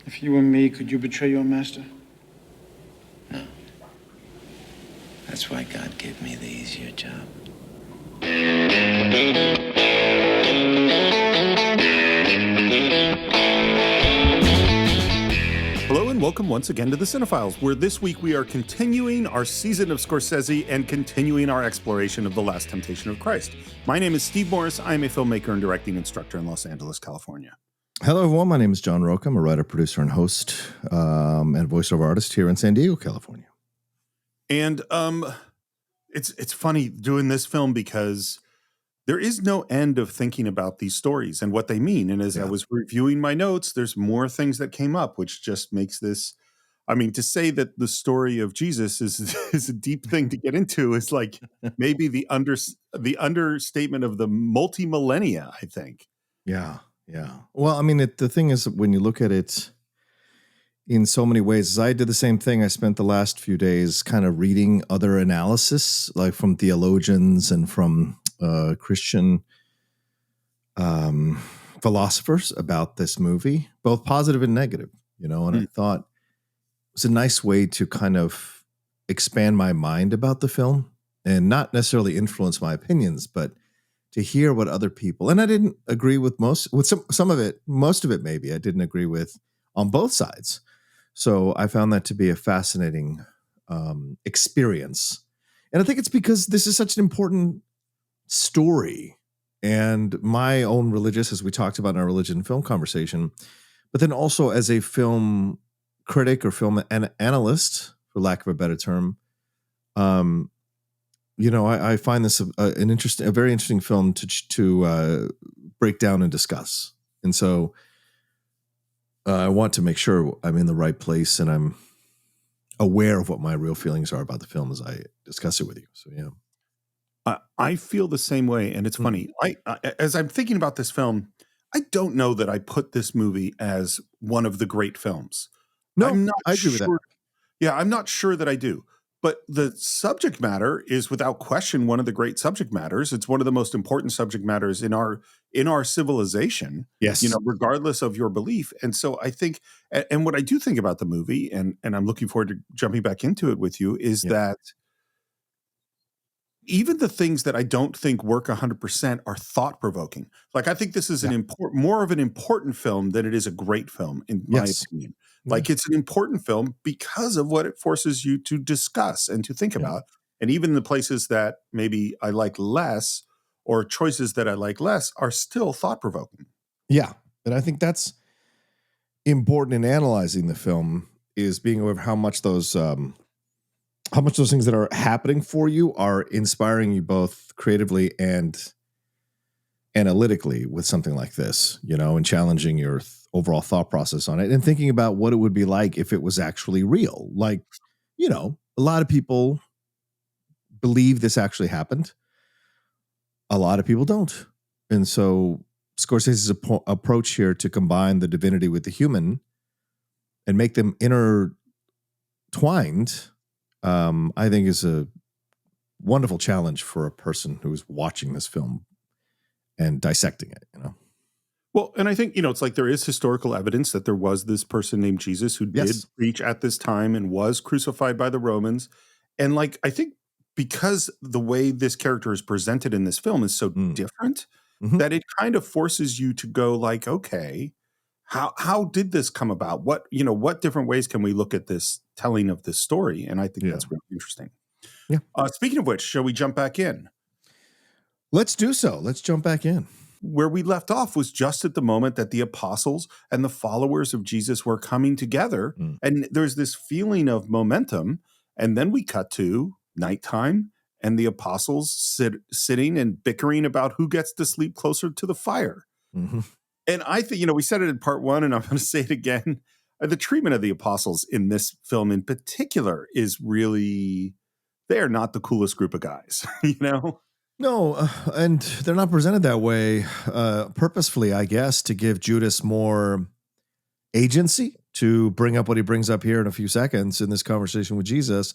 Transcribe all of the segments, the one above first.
If you were me, could you betray your master? No. That's why God gave me the easier job. Hello and welcome once again to the Cine-Files, where this week we are continuing our season of Scorsese and continuing our exploration of The Last Temptation of Christ. My name is Steve Morris. I am a filmmaker and directing instructor in Los Angeles, California. Hello, everyone. My name is John Rocha. I'm a writer, producer, and host, and voiceover artist here in San Diego, California. And it's funny doing this film because there is no end of thinking about these stories and what they mean. And as I was reviewing my notes, there's more things that came up, which just makes this, I mean, to say that the story of Jesus is a deep thing to get into is like maybe the understatement of the multi-millennia, I think. Yeah. Well, I mean, the thing is, when you look at it in so many ways, I did the same thing. I spent the last few days kind of reading other analysis, like from theologians and from Christian philosophers about this movie, both positive and negative, and I thought it was a nice way to kind of expand my mind about the film and not necessarily influence my opinions, but to hear what other people, and I didn't agree with some of it, most of it maybe I didn't agree with on both sides. So I found that to be a fascinating experience. And I think it's because this is such an important story, and my own religious, as we talked about in our religion and film conversation, but then also as a film critic or film analyst, for lack of a better term, I find this a very interesting film to break down and discuss. And so I want to make sure I'm in the right place and I'm aware of what my real feelings are about the film as I discuss it with you. So, yeah. I feel the same way, and it's funny. As I'm thinking about this film, I don't know that I put this movie as one of the great films. No, I'm not I agree with that. Yeah, I'm not sure that I do. But the subject matter is without question one of the great subject matters. It's one of the most important subject matters in our civilization. Yes, regardless of your belief. And so I think, and what I do think about the movie, and I'm looking forward to jumping back into it with you, is that even the things that I don't think work 100% are thought-provoking. Like, I think this is more of an important film than it is a great film, in my opinion. Like, it's an important film because of what it forces you to discuss and to think about. And even the places that maybe I like less, or choices that I like less, are still thought-provoking. Yeah. And I think that's important in analyzing the film, is being aware of how much those things that are happening for you are inspiring you both creatively and analytically with something like this, and challenging your overall thought process on it and thinking about what it would be like if it was actually real. Like, a lot of people believe this actually happened. A lot of people don't. And so Scorsese's approach here to combine the divinity with the human and make them intertwined, I think is a wonderful challenge for a person who is watching this film and dissecting it, Well, and I think, it's like there is historical evidence that there was this person named Jesus who did preach at this time and was crucified by the Romans. And like, I think because the way this character is presented in this film is so different, that it kind of forces you to go like, okay, how did this come about? What different ways can we look at this telling of this story? And I think that's really interesting. Yeah. Speaking of which, shall we jump back in? Let's do so. Let's jump back in. Where we left off was just at the moment that the apostles and the followers of Jesus were coming together. And there's this feeling of momentum. And then we cut to nighttime and the apostles sitting and bickering about who gets to sleep closer to the fire. Mm-hmm. And I think, we said it in part one, and I'm going to say it again. The treatment of the apostles in this film in particular is really, they are not the coolest group of guys, No, and they're not presented that way purposefully, I guess, to give Judas more agency to bring up what he brings up here in a few seconds in this conversation with Jesus.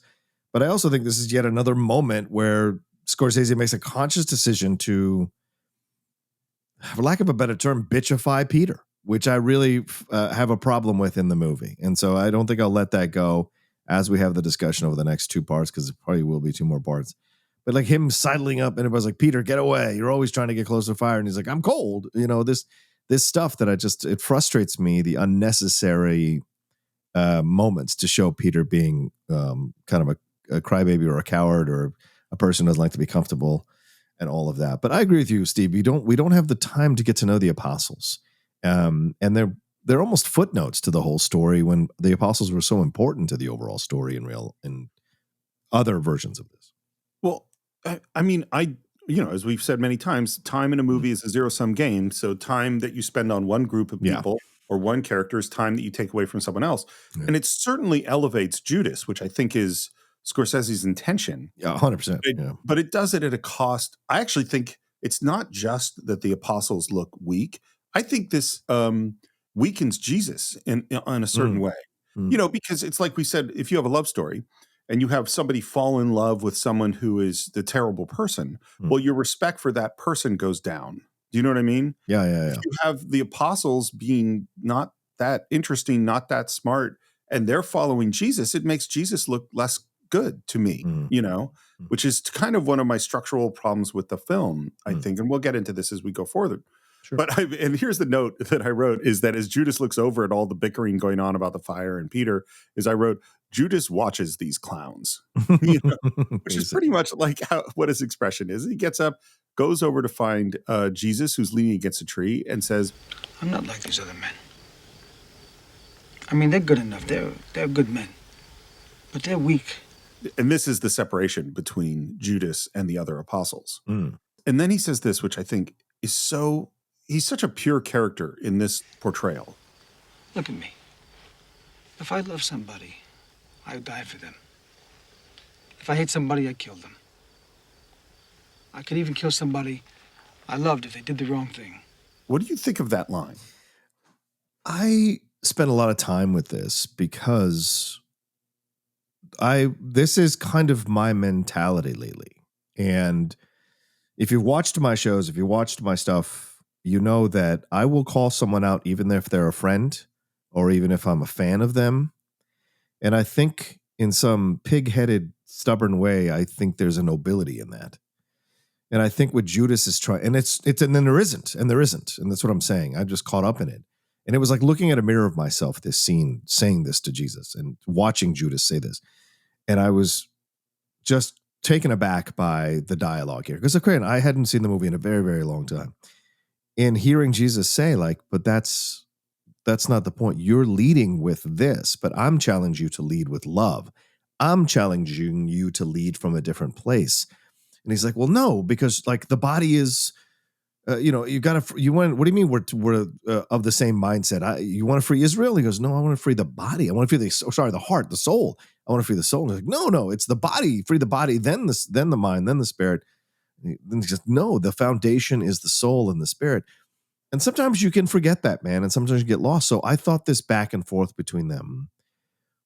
But I also think this is yet another moment where Scorsese makes a conscious decision to, for lack of a better term, bitchify Peter. which I really have a problem with in the movie. And so I don't think I'll let that go as we have the discussion over the next 2 parts, because it probably will be 2 more parts. But like him sidling up and everybody's like, Peter, get away. You're always trying to get close to fire. And he's like, I'm cold. You know, this stuff that it frustrates me, the unnecessary moments to show Peter being kind of a crybaby or a coward or a person who doesn't like to be comfortable and all of that. But I agree with you, Steve. We don't have the time to get to know the apostles. And they're almost footnotes to the whole story when the apostles were so important to the overall story in other versions of this. Well, I mean, as we've said many times, time in a movie is a zero-sum game. So time that you spend on one group of people or one character is time that you take away from someone else. Yeah. And it certainly elevates Judas, which I think is Scorsese's intention. Yeah, 100%. But it does it at a cost. I actually think it's not just that the apostles look weak. I think this weakens Jesus in a certain way. Because it's like we said, if you have a love story and you have somebody fall in love with someone who is the terrible person, well, your respect for that person goes down. Do you know what I mean? Yeah. If you have the apostles being not that interesting, not that smart, and they're following Jesus, it makes Jesus look less good to me, which is kind of one of my structural problems with the film, I think. And we'll get into this as we go forward. Sure. And here's the note that I wrote, is that as Judas looks over at all the bickering going on about the fire and Peter, I wrote, Judas watches these clowns, which is pretty much like what his expression is. He gets up, goes over to find Jesus, who's leaning against a tree, and says, I'm not like these other men. I mean, they're good enough. They're good men. But they're weak. And this is the separation between Judas and the other apostles. Mm. And then he says this, which I think is he's such a pure character in this portrayal. Look at me. If I love somebody, I would die for them. If I hate somebody, I'd kill them. I could even kill somebody I loved if they did the wrong thing. What do you think of that line? I spent a lot of time with this because this is kind of my mentality lately. And if you've watched my shows, if you watched my stuff, you know that I will call someone out even if they're a friend or even if I'm a fan of them. And I think in some pig-headed, stubborn way, I think there's a nobility in that. And I think what Judas is trying, and and then there isn't. And that's what I'm saying. I'm just caught up in it. And it was like looking at a mirror of myself, this scene, saying this to Jesus and watching Judas say this. And I was just taken aback by the dialogue here. Because I hadn't seen the movie in a very, very long time. And hearing Jesus say, like, but that's not the point. You're leading with this, but I'm challenging you to lead with love. I'm challenging you to lead from a different place. And he's like, well, no, because like the body is, what do you mean we're of the same mindset? You want to free Israel? He goes, no, I want to free the body. I want to free the heart, the soul. I want to free the soul. And he's like, no, it's the body. Free the body, then the mind, then the spirit. And then he says, no, the foundation is the soul and the spirit. And sometimes you can forget that, man, and sometimes you get lost. So I thought this back and forth between them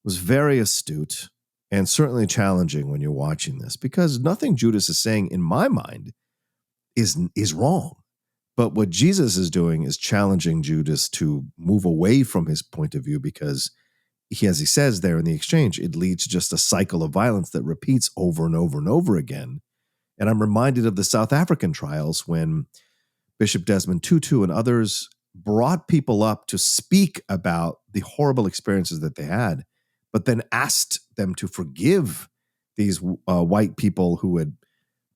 was very astute and certainly challenging when you're watching this, because nothing Judas is saying in my mind is wrong. But what Jesus is doing is challenging Judas to move away from his point of view, because as he says there in the exchange, it leads to just a cycle of violence that repeats over and over and over again. And I'm reminded of the South African trials when Bishop Desmond Tutu and others brought people up to speak about the horrible experiences that they had, but then asked them to forgive these white people who had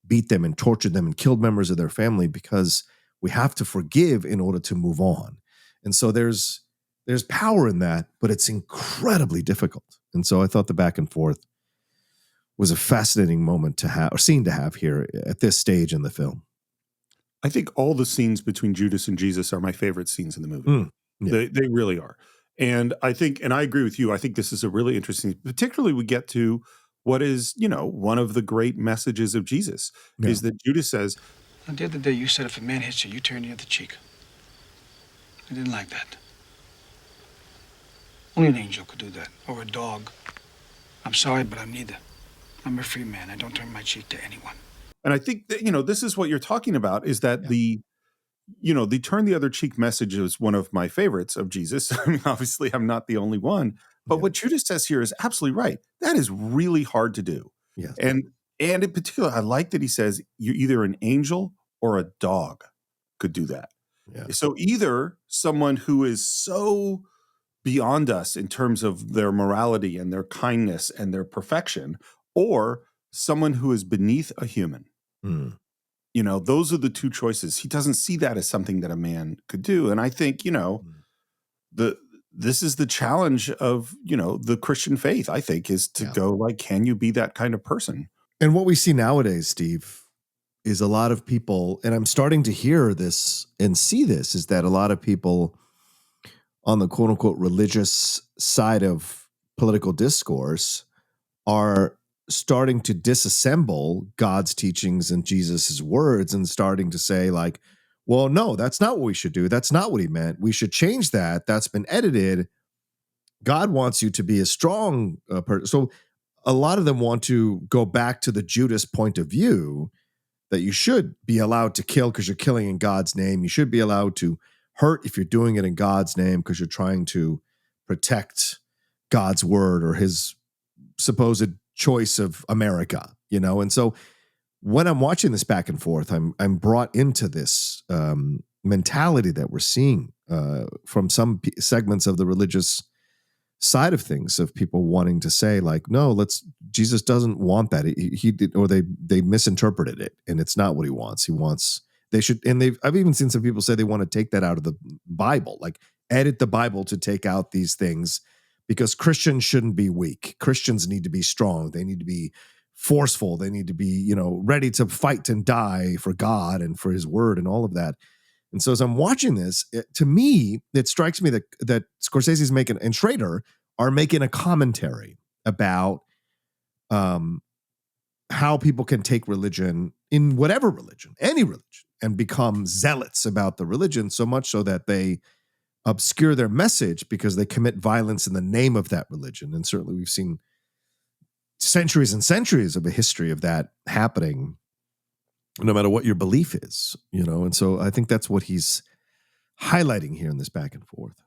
beat them and tortured them and killed members of their family, because we have to forgive in order to move on. And so there's power in that, but it's incredibly difficult. And so I thought the back and forth was a fascinating moment to have, or scene to have here at this stage in the film. I think all the scenes between Judas and Jesus are my favorite scenes in the movie. Yeah. They really are. And I think, and I agree with you, I think this is a really interesting, particularly we get to what is, one of the great messages of Jesus, is that Judas says, the other day you said if a man hits you, you turn the other cheek. I didn't like that. Only an angel could do that, or a dog. I'm sorry, but I'm neither. I'm a free man. I don't turn my cheek to anyone. And I think that, this is what you're talking about, is that the the turn the other cheek message is one of my favorites of Jesus. I mean, obviously, I'm not the only one. But what Judas says here is absolutely right. That is really hard to do. Yes. And in particular, I like that he says you're either an angel or a dog could do that. Yeah. So either someone who is so beyond us in terms of their morality and their kindness and their perfection, or someone who is beneath a human. Mm. Those are the two choices. He doesn't see that as something that a man could do. And I think, this is the challenge of, the Christian faith, I think, is to go like, can you be that kind of person? And what we see nowadays, Steve, is a lot of people, and I'm starting to hear this and see this, is that a lot of people on the quote unquote religious side of political discourse are starting to disassemble God's teachings and Jesus's words and starting to say like, well, no, that's not what we should do. That's not what he meant. We should change that. That's been edited. God wants you to be a strong person. So a lot of them want to go back to the Judas point of view that you should be allowed to kill because you're killing in God's name. You should be allowed to hurt if you're doing it in God's name because you're trying to protect God's word or his supposed choice of America, And so when I'm watching this back and forth, I'm brought into this mentality that we're seeing from some segments of the religious side of things, of people wanting to say like, no, Jesus doesn't want that. He did, or they misinterpreted it, and it's not what he wants. I've even seen some people say they want to take that out of the Bible, like edit the Bible to take out these things because Christians shouldn't be weak. Christians need to be strong. They need to be forceful. They need to be, ready to fight and die for God and for his word and all of that. And so as I'm watching this, to me, it strikes me that Scorsese's making, and Schrader are making a commentary about how people can take religion, in whatever religion, any religion, and become zealots about the religion, so much so that they obscure their message because they commit violence in the name of that religion. And certainly we've seen centuries and centuries of a history of that happening, no matter what your belief is, And so I think that's what he's highlighting here in this back and forth.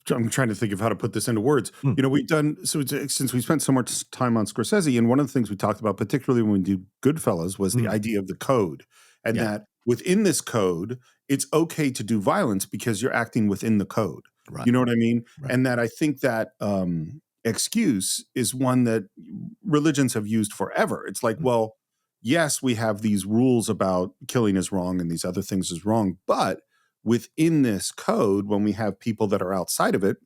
I'm trying to think of how to put this into words. We've done, since we spent so much time on Scorsese, and one of the things we talked about, particularly when we do Goodfellas, was the idea of the code, and that within this code, it's okay to do violence because you're acting within the code. Right. You know what I mean? Right. And that I think that excuse is one that religions have used forever. It's like, well, yes, we have these rules about killing is wrong and these other things is wrong, but within this code, when we have people that are outside of it,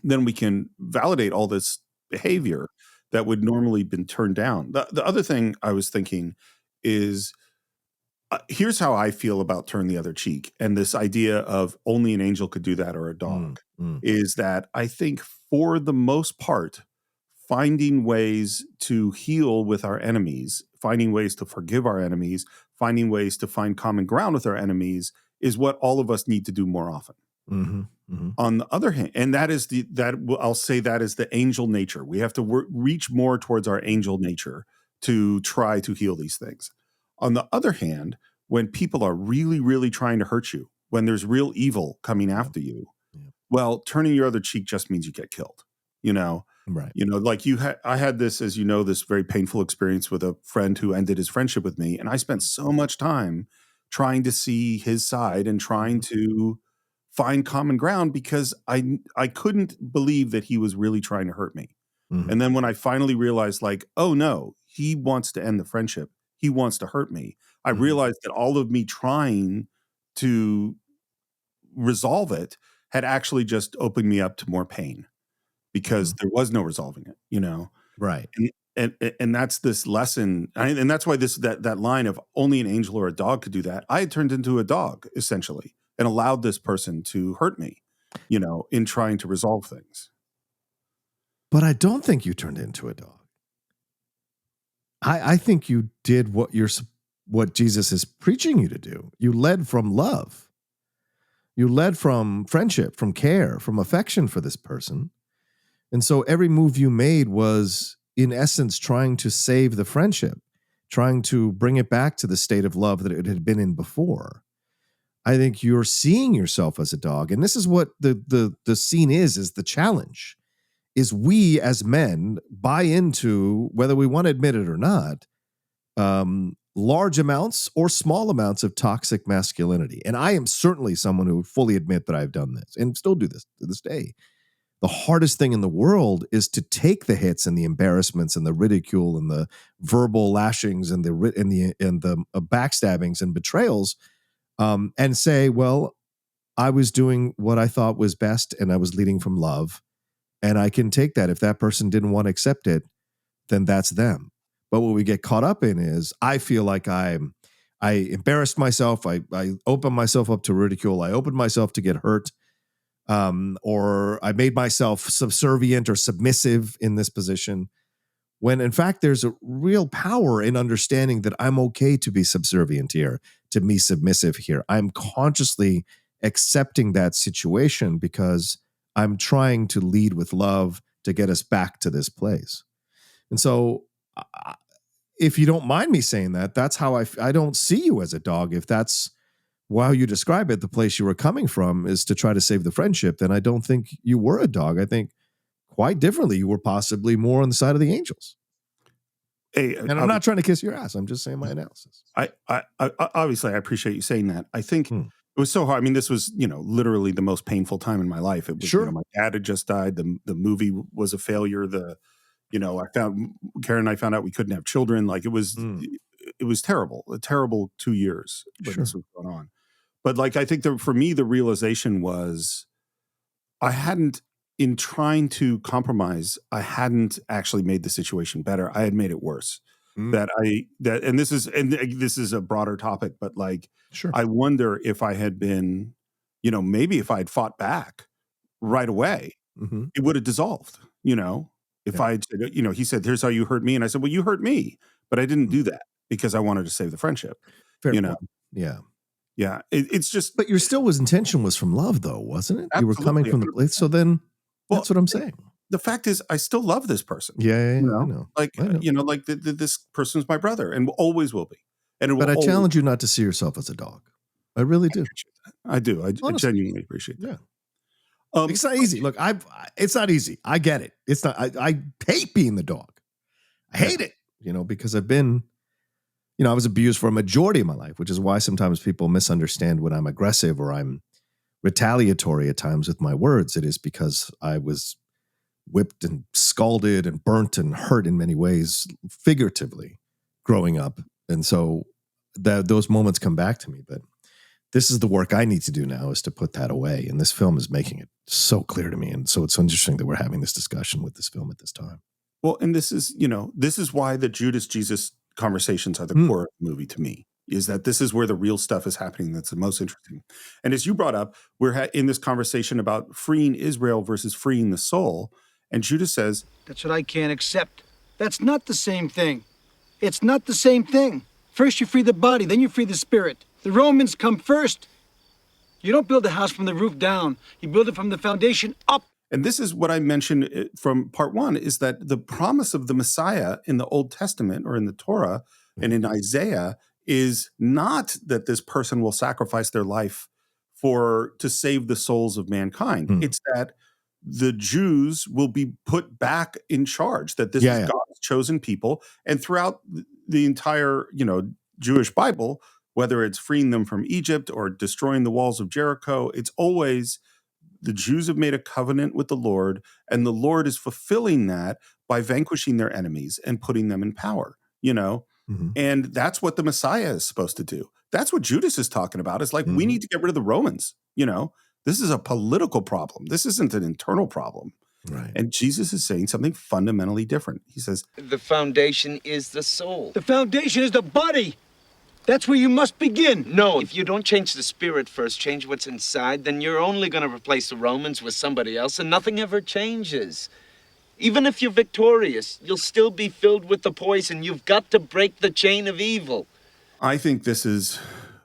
then we can validate all this behavior that would normally been turned down. The other thing I was thinking is, here's how I feel about turn the other cheek. And this idea of only an angel could do that or a dog is that I think for the most part, finding ways to heal with our enemies, finding ways to forgive our enemies, finding ways to find common ground with our enemies is what all of us need to do more often. Mm-hmm, mm-hmm. On the other hand, and I'll say that is the angel nature. We have to reach more towards our angel nature to try to heal these things. On the other hand, when people are really, really trying to hurt you, when there's real evil coming after you, well, turning your other cheek just means you get killed, Right. Like I had this, as this very painful experience with a friend who ended his friendship with me. And I spent so much time trying to see his side and trying to find common ground because I couldn't believe that he was really trying to hurt me. Mm-hmm. And then when I finally realized like, oh no, he wants to end the friendship. He wants to hurt me. I realized that all of me trying to resolve it had actually just opened me up to more pain because there was no resolving it, Right. And that's this lesson. And that's why that line of only an angel or a dog could do that. I had turned into a dog essentially and allowed this person to hurt me, in trying to resolve things. But I don't think you turned into a dog. I think you did what Jesus is preaching you to do. You led from love. You led from friendship, from care, from affection for this person. And so every move you made was, in essence, trying to save the friendship, trying to bring it back to the state of love that it had been in before. I think you're seeing yourself as a dog. And this is what the scene is the challenge, is we as men buy into, whether we want to admit it or not, large amounts or small amounts of toxic masculinity. And I am certainly someone who would fully admit that I've done this and still do this to this day. The hardest thing in the world is to take the hits and the embarrassments and the ridicule and the verbal lashings and the backstabbings and betrayals, and say, well, I was doing what I thought was best and I was leading from love, and I can take that. If that person didn't want to accept it, then that's them. But what we get caught up in is I feel like I embarrassed myself. I opened myself up to ridicule. I opened myself to get hurt. Or I made myself subservient or submissive in this position, when in fact there's a real power in understanding that I'm okay to be subservient here, to be submissive here. I'm consciously accepting that situation because I'm trying to lead with love to get us back to this place. And so if you don't mind me saying that, that's how I don't see you as a dog. If that's while you describe it, the place you were coming from is to try to save the friendship, then I don't think you were a dog. I think quite differently, you were possibly more on the side of the angels. Hey, and I'm not trying to kiss your ass. I'm just saying my analysis. I obviously I appreciate you saying that. I think it was so hard. I mean, this was, literally the most painful time in my life. It was, sure. My dad had just died. The movie was a failure. Karen and I found out we couldn't have children. Like it was terrible, a terrible 2 years when this was going on. But like, I think for me, the realization was in trying to compromise, I hadn't actually made the situation better. I had made it worse. And this is a broader topic, but like, I wonder if I had been, maybe if I had fought back right away, it would have dissolved, if I had said, he said, here's how you hurt me. And I said, well, you hurt me, but I didn't do that because I wanted to save the friendship. Fair point. Yeah. Yeah. It's just, but your intention was from love though, wasn't it? Absolutely. You were coming from the place. So then that's what I'm saying. The fact is I still love this person. Yeah. I know. Like, I know. Like this person's my brother and always will be. But I challenge you not to see yourself as a dog. I really do. I do. I genuinely appreciate that. Yeah. It's not easy. Look, it's not easy. I get it. It's not, I hate being the dog. I hate it, because I've been, I was abused for a majority of my life, which is why sometimes people misunderstand when I'm aggressive or I'm retaliatory at times with my words. It is because I was whipped and scalded and burnt and hurt in many ways, figuratively, growing up. And so those moments come back to me. But this is the work I need to do now, is to put that away. And this film is making it so clear to me. And so it's so interesting that we're having this discussion with this film at this time. Well, and this is why the Judas Jesus conversations are the core of the movie to me, is that this is where the real stuff is happening that's the most interesting. And as you brought up, we're in this conversation about freeing Israel versus freeing the soul. And Judas says, that's what I can't accept. That's not the same thing. It's not the same thing. First you free the body, then you free the spirit. The Romans come first. You don't build a house from the roof down. You build it from the foundation up. And this is what I mentioned from part one, is that the promise of the Messiah in the Old Testament or in the Torah and in Isaiah is not that this person will sacrifice their life to save the souls of mankind. It's that the Jews will be put back in charge, that this is God's chosen people. And throughout the entire, Jewish Bible, whether it's freeing them from Egypt or destroying the walls of Jericho, it's always the Jews have made a covenant with the Lord, and the Lord is fulfilling that by vanquishing their enemies and putting them in power, And that's what the Messiah is supposed to do. That's what Judas is talking about. It's like, we need to get rid of the Romans, This is a political problem. This isn't an internal problem. Right. And Jesus is saying something fundamentally different. He says, the foundation is the soul. The foundation is the body. That's where you must begin. No, if you don't change the spirit first, change what's inside, then you're only going to replace the Romans with somebody else, and nothing ever changes. Even if you're victorious, you'll still be filled with the poison. You've got to break the chain of evil. I think this is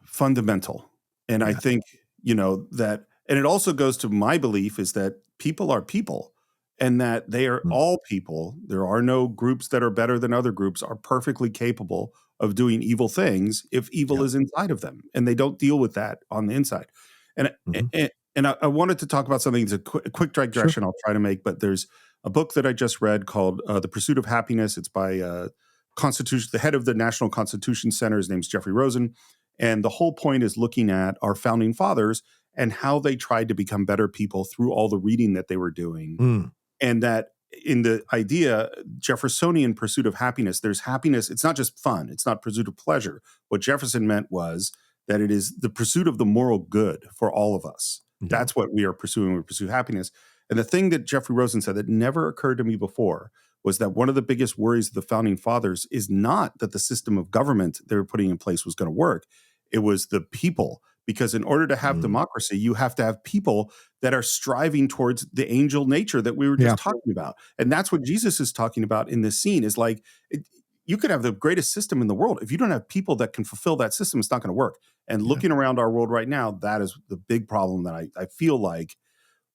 fundamental. And I think, that, and it also goes to my belief is that people are people, and that they are all people. There are no groups that are better than other groups, are perfectly capable of doing evil things if evil is inside of them, and they don't deal with that on the inside. And I wanted to talk about something that's a quick digression I'll try to make, but there's a book that I just read called The Pursuit of Happiness. It's by the head of the National Constitution Center. His name's Jeffrey Rosen. And the whole point is looking at our founding fathers and how they tried to become better people through all the reading that they were doing. And that in the idea, Jeffersonian pursuit of happiness, there's happiness. It's not just fun. It's not pursuit of pleasure. What Jefferson meant was that it is the pursuit of the moral good for all of us. That's what we are pursuing when we pursue happiness. And the thing that Jeffrey Rosen said that never occurred to me before was that one of the biggest worries of the founding fathers is not that the system of government they were putting in place was going to work. It was the people. Because in order to have democracy, you have to have people that are striving towards the angel nature that we were just talking about. And that's what Jesus is talking about in this scene is like, you could have the greatest system in the world. If you don't have people that can fulfill that system, it's not going to work. And looking around our world right now, that is the big problem that I feel like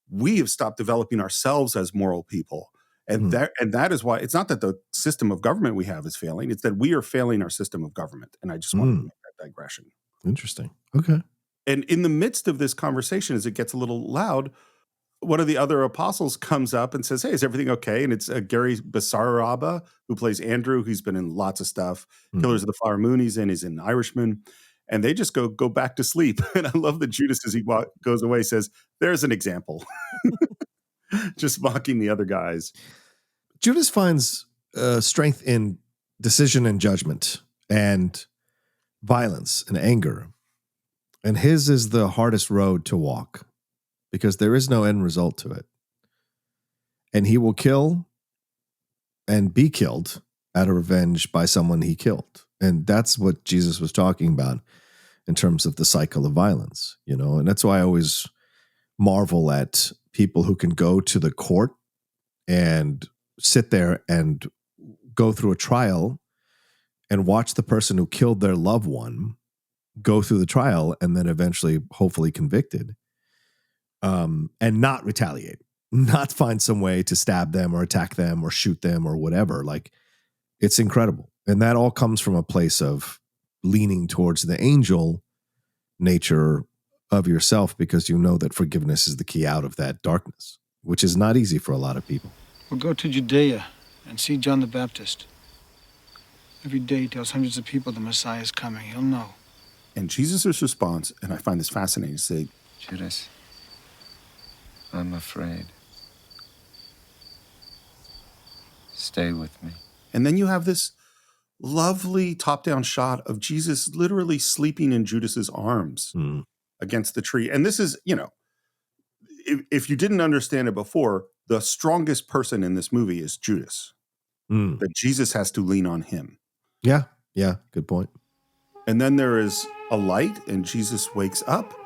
we have stopped developing ourselves as moral people. And that is why it's not that the system of government we have is failing. It's that we are failing our system of government. And I just wanted to make that digression. Interesting. Okay. And in the midst of this conversation, as it gets a little loud, one of the other apostles comes up and says, "Hey, is everything okay?" And it's Gary Basaraba, who plays Andrew. He's been in lots of stuff. Killers of the Flower Moon, he's in Irishman. And they just go back to sleep. And I love that Judas, as he goes away, says, "There's an example." Just mocking the other guys. Judas finds strength in decision and judgment and violence and anger. And his is the hardest road to walk because there is no end result to it. And he will kill and be killed out of revenge by someone he killed. And that's what Jesus was talking about in terms of the cycle of violence, you know? And that's why I always marvel at people who can go to the court and sit there and go through a trial and watch the person who killed their loved one go through the trial and then eventually hopefully convicted, and not retaliate, not find some way to stab them or attack them or shoot them or whatever. Like, it's incredible. And that all comes from a place of leaning towards the angel nature of yourself because you know that forgiveness is the key out of that darkness, which is not easy for a lot of people. We'll go to Judea and see John the Baptist. Every day he tells hundreds of people the Messiah is coming. He'll know. And Jesus' response, and I find this fascinating, to say, Judas, I'm afraid. Stay with me. And then you have this lovely top-down shot of Jesus literally sleeping in Judas's arms against the tree. And this is, you know, if you didn't understand it before, the strongest person in this movie is Judas. That Jesus has to lean on him. Yeah, good point. And then there is a light, and Jesus wakes up,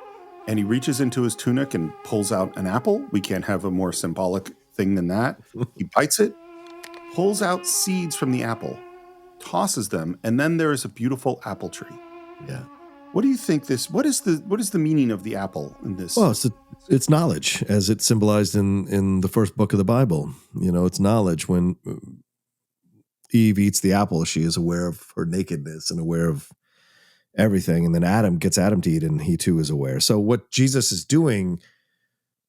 and he reaches into his tunic and pulls out an apple. We can't have a more symbolic thing than that. He bites it, pulls out seeds from the apple, tosses them, and then there is a beautiful apple tree. Yeah. What do you think what is the meaning of the apple in this? Well, it's knowledge, as it's symbolized in the first book of the Bible. You know, it's knowledge. When Eve eats the apple, she is aware of her nakedness and aware of everything. And then Adam gets Adam to eat, and he too is aware. So what Jesus is doing,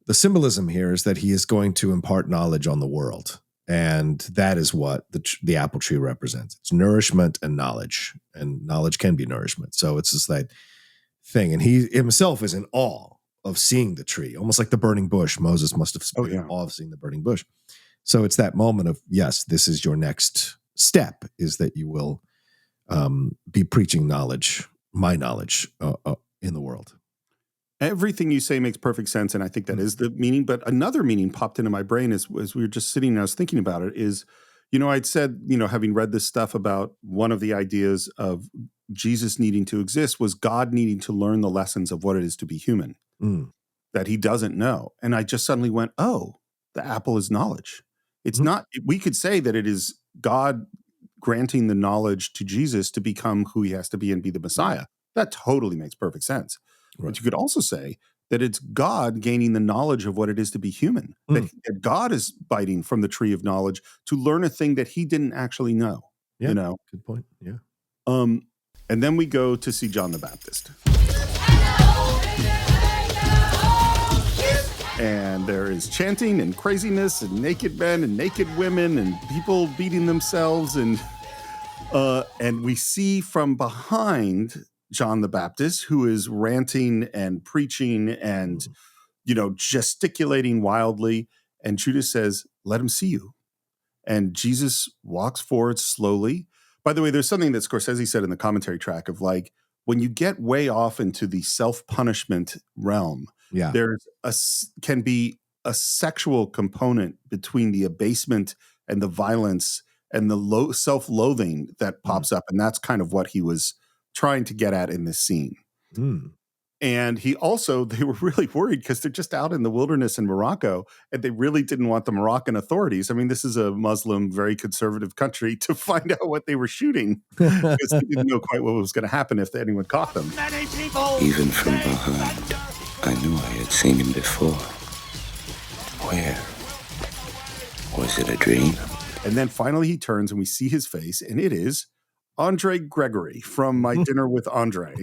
the symbolism here is that he is going to impart knowledge on the world. And that is what the apple tree represents. It's nourishment and knowledge can be nourishment. So it's just that thing. And he himself is in awe of seeing the tree, almost like the burning bush. Moses must have been in awe of seeing the burning bush. So it's that moment of, yes, this is your next step, is that you will be preaching knowledge, my knowledge in the world. Everything you say makes perfect sense, and I think that is the meaning. But another meaning popped into my brain as we were just sitting and I was thinking about it is, you know, I'd said, you know, having read this stuff about one of the ideas of Jesus needing to exist was God needing to learn the lessons of what it is to be human that he doesn't know. And I just suddenly went, oh, the apple is knowledge. It's not, we could say that it is God granting the knowledge to Jesus to become who he has to be and be the Messiah. That totally makes perfect sense. Right. But you could also say that it's God gaining the knowledge of what it is to be human, that God is biting from the tree of knowledge to learn a thing that he didn't actually know. Yeah, you know? good point. Yeah. And then we go to see John the Baptist. And there is chanting and craziness and naked men and naked women and people beating themselves. And we see from behind John the Baptist, who is ranting and preaching and, gesticulating wildly. And Judas says, "Let him see you." And Jesus walks forward slowly. By the way, there's something that Scorsese said in the commentary track of like, when you get way off into the self-punishment realm, can be a sexual component between the abasement and the violence and the self-loathing that pops up. And that's kind of what he was trying to get at in this scene. And they were really worried because they're just out in the wilderness in Morocco and they really didn't want the Moroccan authorities. I mean, this is a Muslim, very conservative country, to find out what they were shooting because they didn't know quite what was going to happen if anyone caught them. Even from behind, I knew I had seen him before. Where? Was it a dream? And then finally he turns and we see his face, and it is Andre Gregory from My Dinner with Andre.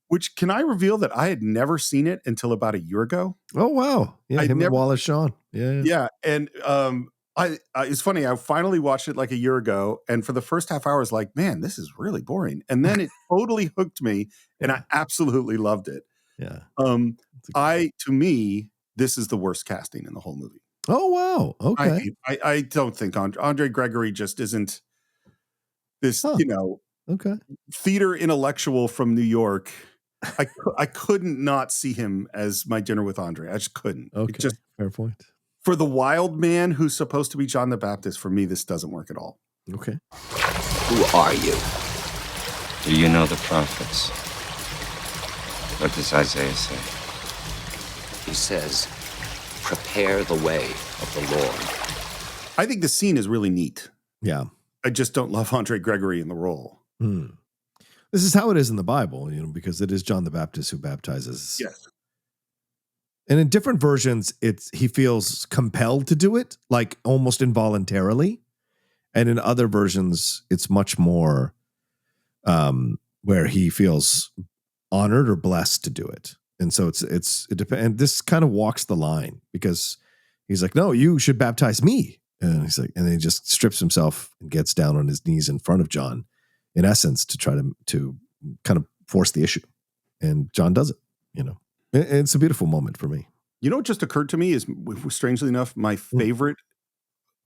Which, can I reveal that I had never seen it until about a year ago? Oh, wow. Yeah, and Wallace Shawn. Yeah. Yeah. And it's funny. I finally watched it like a year ago. And for the first half hour, I was like, man, this is really boring. And then it totally hooked me. And I absolutely loved it. Yeah. To me, this is the worst casting in the whole movie. Oh, wow. Okay. I don't think Andre Gregory just isn't this, theater intellectual from New York. I couldn't not see him as My Dinner with Andre. I just couldn't. Okay, fair point. For the wild man who's supposed to be John the Baptist, for me, this doesn't work at all. Okay. Who are you? Do you know the prophets? What does Isaiah say? He says, prepare the way of the Lord. I think the scene is really neat. Yeah. I just don't love Andre Gregory in the role. This is how it is in the Bible, because it is John the Baptist who baptizes. Yes. And in different versions, he feels compelled to do it, like almost involuntarily. And in other versions, it's much more where he feels honored or blessed to do it. And so it depends. And this kind of walks the line because he's like, no, you should baptize me. And he's like, and then he just strips himself and gets down on his knees in front of John, in essence, to try to kind of force the issue. And John does it, It's a beautiful moment for me. What just occurred to me is, strangely enough, my favorite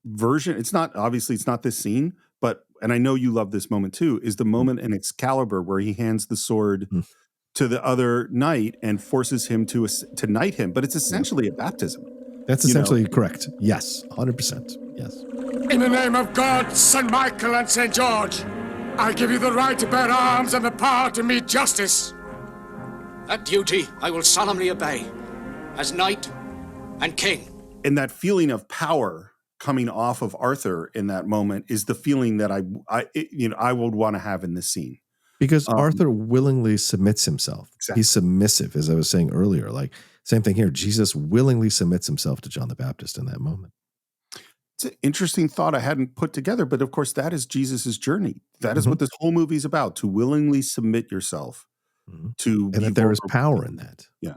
version, it's not this scene, and I know you love this moment too, is the moment in Excalibur where he hands the sword to the other knight and forces him to knight him. But it's essentially a baptism. That's essentially correct. Yes, 100%. Yes. In the name of God, St. Michael and St. George, I give you the right to bear arms and the power to meet justice. That duty I will solemnly obey, as knight and king. And that feeling of power coming off of Arthur in that moment is the feeling that I would want to have in this scene. Because Arthur willingly submits himself. Exactly. He's submissive, as I was saying earlier. Like, same thing here. Jesus willingly submits himself to John the Baptist in that moment. It's an interesting thought I hadn't put together, but of course that is Jesus's journey. That is what this whole movie is about, to willingly submit yourself to, and that there is power in that. Yeah.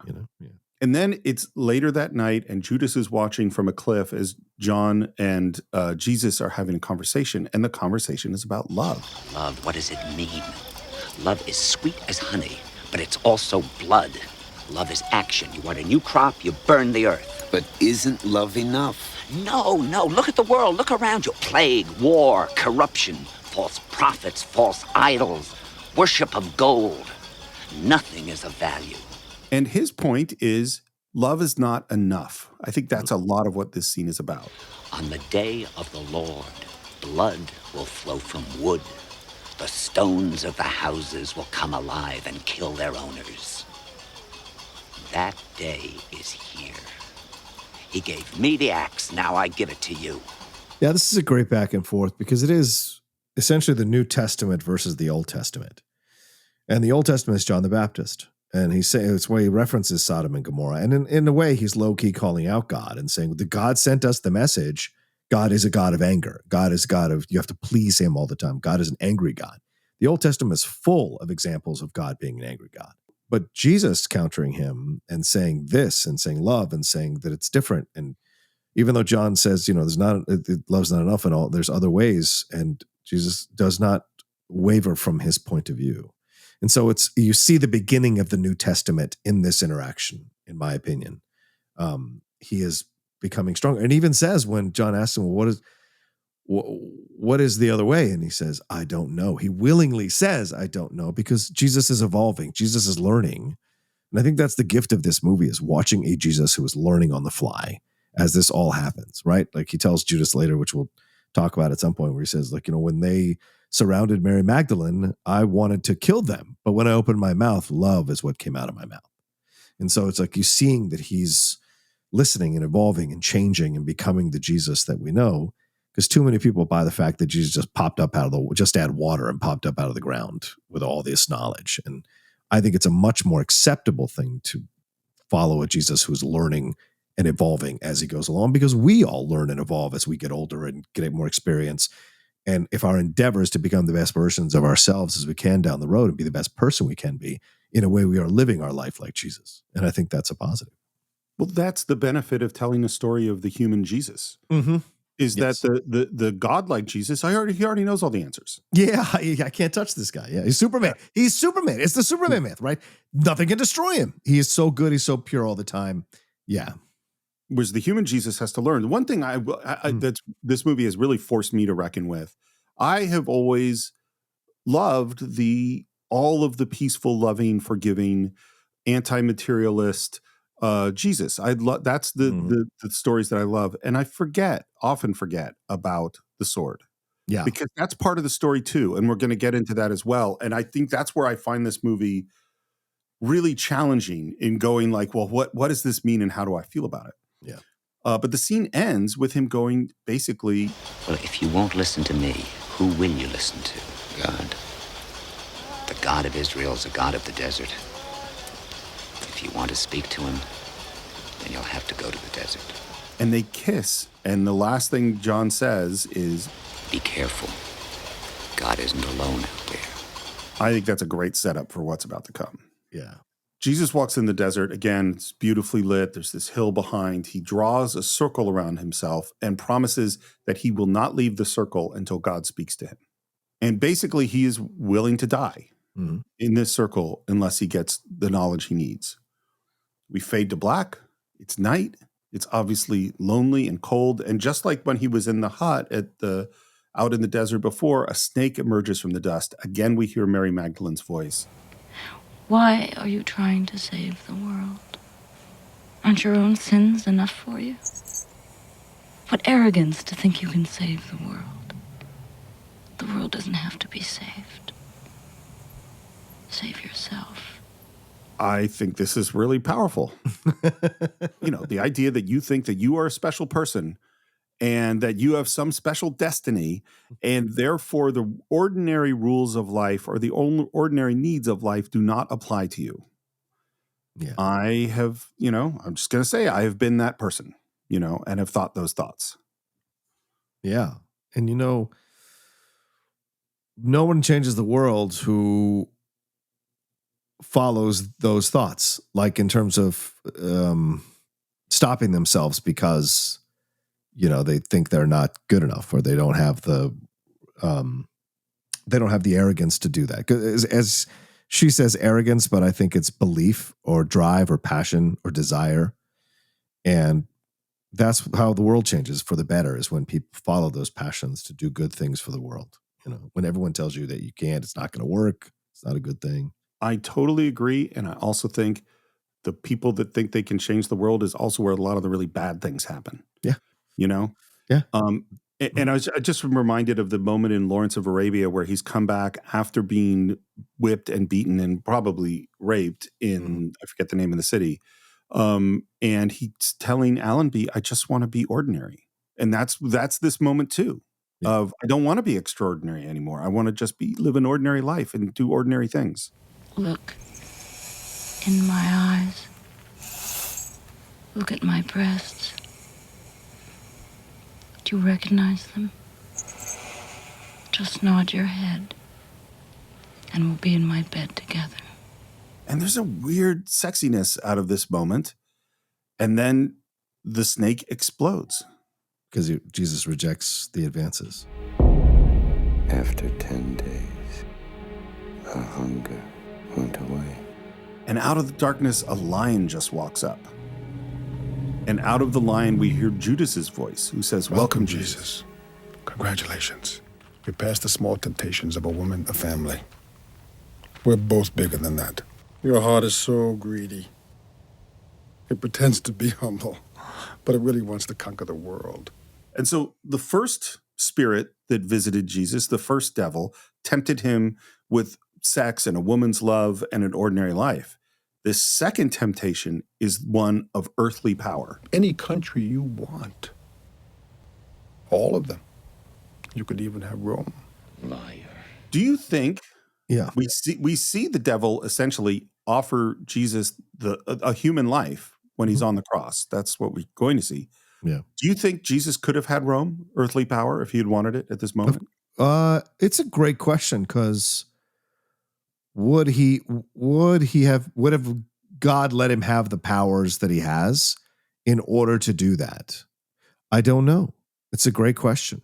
And then it's later that night and Judas is watching from a cliff as John and Jesus are having a conversation, and the conversation is about love. Love, what does it mean? Love is sweet as honey, but it's also blood. Love is action. You want a new crop, you burn the earth. But isn't love enough? No. Look at the world. Look around you. Plague, war, corruption, false prophets, false idols, worship of gold. Nothing is of value. And his point is, love is not enough. I think that's a lot of what this scene is about. On the day of the Lord, blood will flow from wood. The stones of the houses will come alive and kill their owners. That day is here. He gave me the axe, now I give it to you. Yeah, this is a great back and forth because it is essentially the New Testament versus the Old Testament. And the Old Testament is John the Baptist. And he's saying it's where he references Sodom and Gomorrah. And in a way, he's low-key calling out God and saying, the God sent us the message. God is a God of anger. God is a God of, you have to please him all the time. God is an angry God. The Old Testament is full of examples of God being an angry God. But Jesus countering him and saying this and saying love and saying that it's different. And even though John says, love's not enough and all, there's other ways. And Jesus does not waver from his point of view. And so you see the beginning of the New Testament in this interaction, in my opinion. He is becoming stronger. And even says, when John asks him, well, what is the other way? And he says, I don't know. He willingly says, I don't know, because Jesus is evolving. Jesus is learning. And I think that's the gift of this movie, is watching a Jesus who is learning on the fly as this all happens, right? Like he tells Judas later, which we'll talk about at some point, where he says, like, when they surrounded Mary Magdalene, I wanted to kill them. But when I opened my mouth, love is what came out of my mouth. And so it's like you seeing that he's listening and evolving and changing and becoming the Jesus that we know. Because too many people buy the fact that Jesus just popped up just add water and popped up out of the ground with all this knowledge. And I think it's a much more acceptable thing to follow a Jesus who's learning and evolving as he goes along, because we all learn and evolve as we get older and get more experience. And if our endeavor is to become the best versions of ourselves as we can down the road and be the best person we can be, in a way we are living our life like Jesus. And I think that's a positive. Well, that's the benefit of telling a story of the human Jesus. Mm-hmm. Is yes. that the godlike Jesus? He already knows all the answers. Yeah, I can't touch this guy. Yeah, he's Superman. Yeah. He's Superman. It's the Superman myth, right? Nothing can destroy him. He is so good. He's so pure all the time. Yeah. Whereas the human Jesus has to learn. The one thing that this movie has really forced me to reckon with, I have always loved all of the peaceful, loving, forgiving, anti-materialist Jesus. That's the stories that I love, and I often forget about the sword. Yeah, because that's part of the story too, and we're going to get into that as well. And I think that's where I find this movie really challenging in going like, well, what does this mean, and how do I feel about it? Yeah. But the scene ends with him going basically, well, if you won't listen to me, who will you listen to? God. The God of Israel is a God of the desert. If you want to speak to him, then you'll have to go to the desert. And they kiss, and the last thing John says is, be careful. God isn't alone out there. I think that's a great setup for what's about to come. Yeah. Jesus walks in the desert. Again, it's beautifully lit. There's this hill behind. He draws a circle around himself and promises that he will not leave the circle until God speaks to him. And basically, he is willing to die in this circle unless he gets the knowledge he needs. We fade to black. It's night. It's obviously lonely and cold. And just like when he was in the hut out in the desert before, a snake emerges from the dust. Again, we hear Mary Magdalene's voice. Why are you trying to save the world? Aren't your own sins enough for you? What arrogance to think you can save the world. The world doesn't have to be saved. Save yourself. I think this is really powerful. The idea that you think that you are a special person and that you have some special destiny, and therefore the ordinary rules of life or the ordinary needs of life do not apply to you. Yeah. I have, I'm just going to say I have been that person, and have thought those thoughts. Yeah. And no one changes the world who follows those thoughts, like in terms of stopping themselves because they think they're not good enough, or they don't have the arrogance to do that. As she says, arrogance, but I think it's belief or drive or passion or desire. And that's how the world changes for the better, is when people follow those passions to do good things for the world. When everyone tells you that you can't, it's not going to work, it's not a good thing. I totally agree. And I also think the people that think they can change the world is also where a lot of the really bad things happen. Yeah. Yeah. And I just reminded of the moment in Lawrence of Arabia where he's come back after being whipped and beaten and probably raped in, I forget the name of the city. And he's telling Allenby, I just want to be ordinary. And that's this moment too, of I don't want to be extraordinary anymore. I want to just live an ordinary life and do ordinary things. Look in my eyes. Look at my breasts. Do you recognize them? Just nod your head, and we'll be in my bed together. And there's a weird sexiness out of this moment. And then the snake explodes. Because Jesus rejects the advances. After 10 days, the hunger went away. And out of the darkness, a lion just walks up. And out of the lion, we hear Judas's voice, who says, "Welcome, Jesus. Congratulations. You passed the small temptations of a woman, a family. We're both bigger than that. Your heart is so greedy. It pretends to be humble, but it really wants to conquer the world." And so the first spirit that visited Jesus, the first devil, tempted him with sex and a woman's love and an ordinary life. This second temptation is one of earthly power. Any country you want. All of them. You could even have Rome. Liar. Do you think Yeah. we see the devil essentially offer Jesus a human life when he's on the cross? That's what we're going to see. Yeah. Do you think Jesus could have had Rome, earthly power, if he had wanted it at this moment? It's a great question, because would have God let him have the powers that he has in order to do that? I don't know. It's a great question.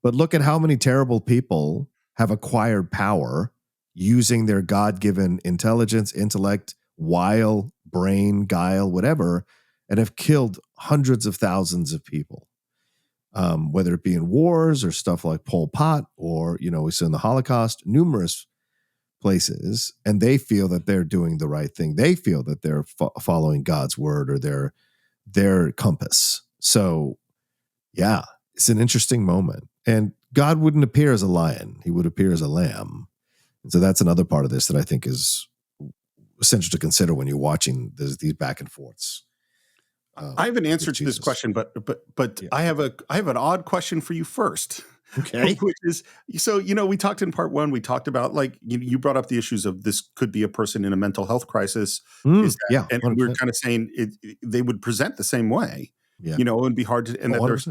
But look at how many terrible people have acquired power using their God-given intelligence, intellect, wile, brain, guile, whatever, and have killed hundreds of thousands of people. Whether it be in wars or stuff like Pol Pot, or, we saw in the Holocaust, numerous places, and they feel that they're doing the right thing. They feel that they're following God's word or their compass. So, yeah, it's an interesting moment. And God wouldn't appear as a lion. He would appear as a lamb. And so that's another part of this that I think is essential to consider when you're watching these back and forths. I have an answer to this question, but yeah. I have an odd question for you first. Okay. Which is, so, we talked in part one, we talked about, like, you brought up the issues of this could be a person in a mental health crisis. And we were kind of saying they would present the same way. Yeah. It would be hard to, and that there's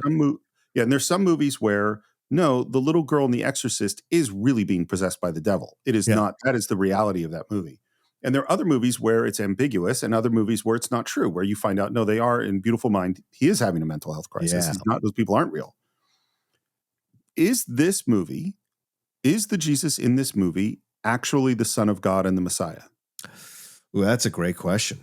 there's some movies where, no, the little girl in The Exorcist is really being possessed by the devil. It is not, that is the reality of that movie. And there are other movies where it's ambiguous, and other movies where it's not true, where you find out, no, they are in Beautiful Mind. He is having a mental health crisis. Yeah. He's not, those people aren't real. Is the Jesus in this movie actually the Son of God and the Messiah? Well, that's a great question.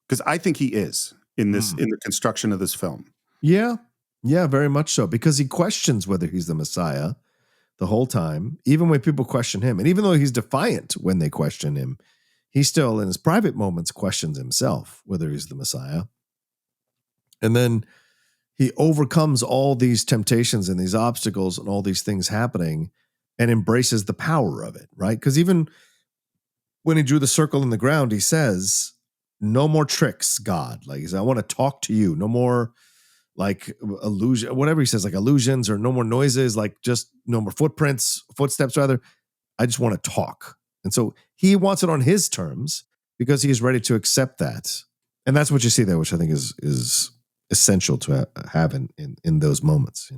Because I think he is in this, in the construction of this film. Yeah. Yeah, very much so. Because he questions whether he's the Messiah the whole time, even when people question him. And even though he's defiant when they question him, he still, in his private moments, questions himself whether he's the Messiah. And then he overcomes all these temptations and these obstacles and all these things happening and embraces the power of it, right? Because even when he drew the circle in the ground, he says, "No more tricks, God." Like, he said, "I want to talk to you. No more like illusion," whatever he says, like illusions, or no more noises, like just no more footsteps rather. I just want to talk. And so he wants it on his terms because he is ready to accept that. And that's what you see there, which I think is essential to have in those moments,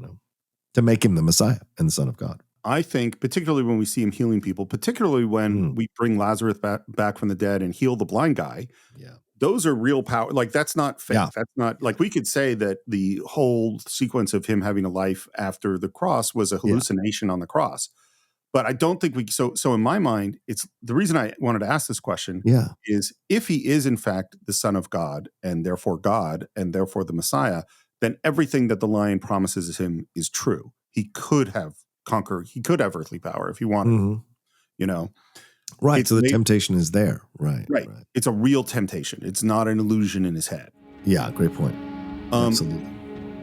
to make him the Messiah and the Son of God. I think, particularly when we see him healing people, particularly when we bring Lazarus back from the dead and heal the blind guy. Yeah. Those are real power. Like, that's not fake. Yeah. That's not, like, we could say that the whole sequence of him having a life after the cross was a hallucination on the cross. But I don't think so in my mind, it's the reason I wanted to ask this question is, if he is in fact the Son of God and therefore the Messiah, then everything that the lion promises him is true. He could have earthly power if he wanted, Right. So the temptation is there. Right. It's a real temptation. It's not an illusion in his head. Yeah. Great point. Absolutely.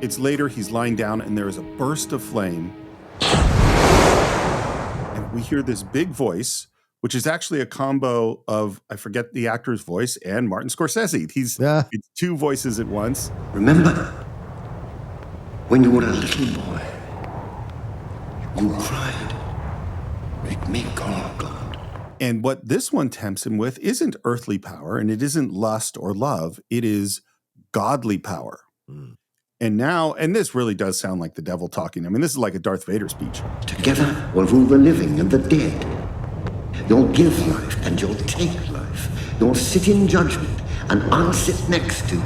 It's later, he's lying down and there is a burst of flame. And we hear this big voice, which is actually a combo of, I forget the actor's voice, and Martin Scorsese. It's two voices at once. Remember when you were a little boy, you cried, "Make me God." And what this one tempts him with isn't earthly power, and it isn't lust or love. It is godly power. And now, and this really does sound like the devil talking. I mean, this is like a Darth Vader speech. Together we'll rule the living and the dead. You'll give life and you'll take life. You'll sit in judgment and I'll sit next to you.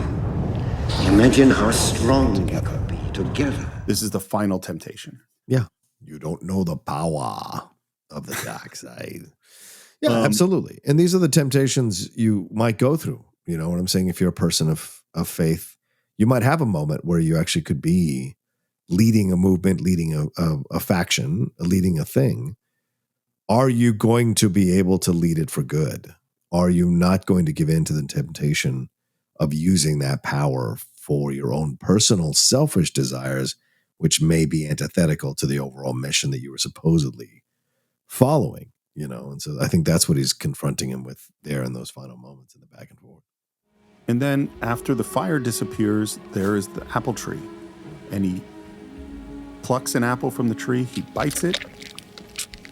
Imagine how strong we could be together. This is the final temptation. Yeah. You don't know the power of the dark side. Yeah, absolutely. And these are the temptations you might go through. You know what I'm saying? If you're a person of faith, you might have a moment where you actually could be leading a movement, leading a faction, leading a thing. Are you going to be able to lead it for good? Are you not going to give in to the temptation of using that power for your own personal selfish desires, which may be antithetical to the overall mission that you were supposedly following? You know, and so I think that's what he's confronting him with there in those final moments in the back and forth. And then after the fire disappears, there is the apple tree. And he plucks an apple from the tree, he bites it,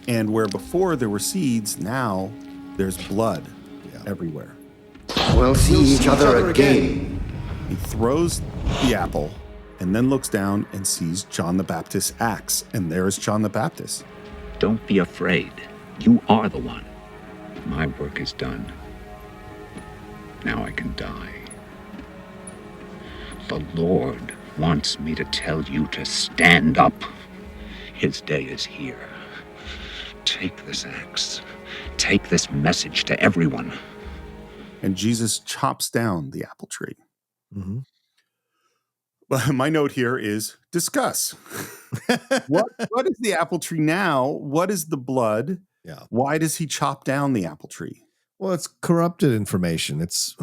and where before there were seeds, now there's blood everywhere. We'll see each other again. He throws the apple and then looks down and sees John the Baptist's axe. And there is John the Baptist. Don't be afraid. You are the one. My work is done. Now I can die. The Lord wants me to tell you to stand up. His day is here. Take this axe. Take this message to everyone. And Jesus chops down the apple tree. Mm-hmm. Well, my note here is discuss. What is the apple tree now? What is the blood? Yeah. Why does he chop down the apple tree? Well, it's corrupted information. It's,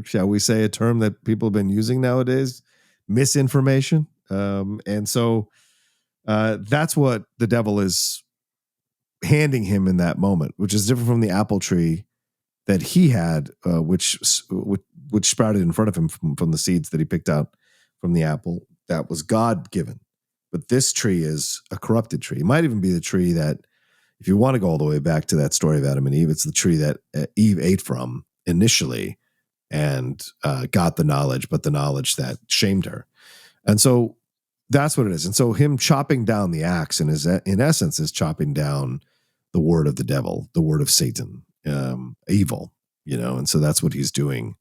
shall we say, a term that people have been using nowadays, misinformation. And so that's what the devil is handing him in that moment, which is different from the apple tree that he had, which sprouted in front of him from the seeds that he picked out from the apple. That was God given. But this tree is a corrupted tree. It might even be the tree that, if you want to go all the way back to that story of Adam and Eve, it's the tree that Eve ate from initially and got the knowledge, but the knowledge that shamed her. And so that's what it is. And so him chopping down the axe in essence is chopping down the word of the devil, the word of Satan, evil, you know. And so that's what he's doing,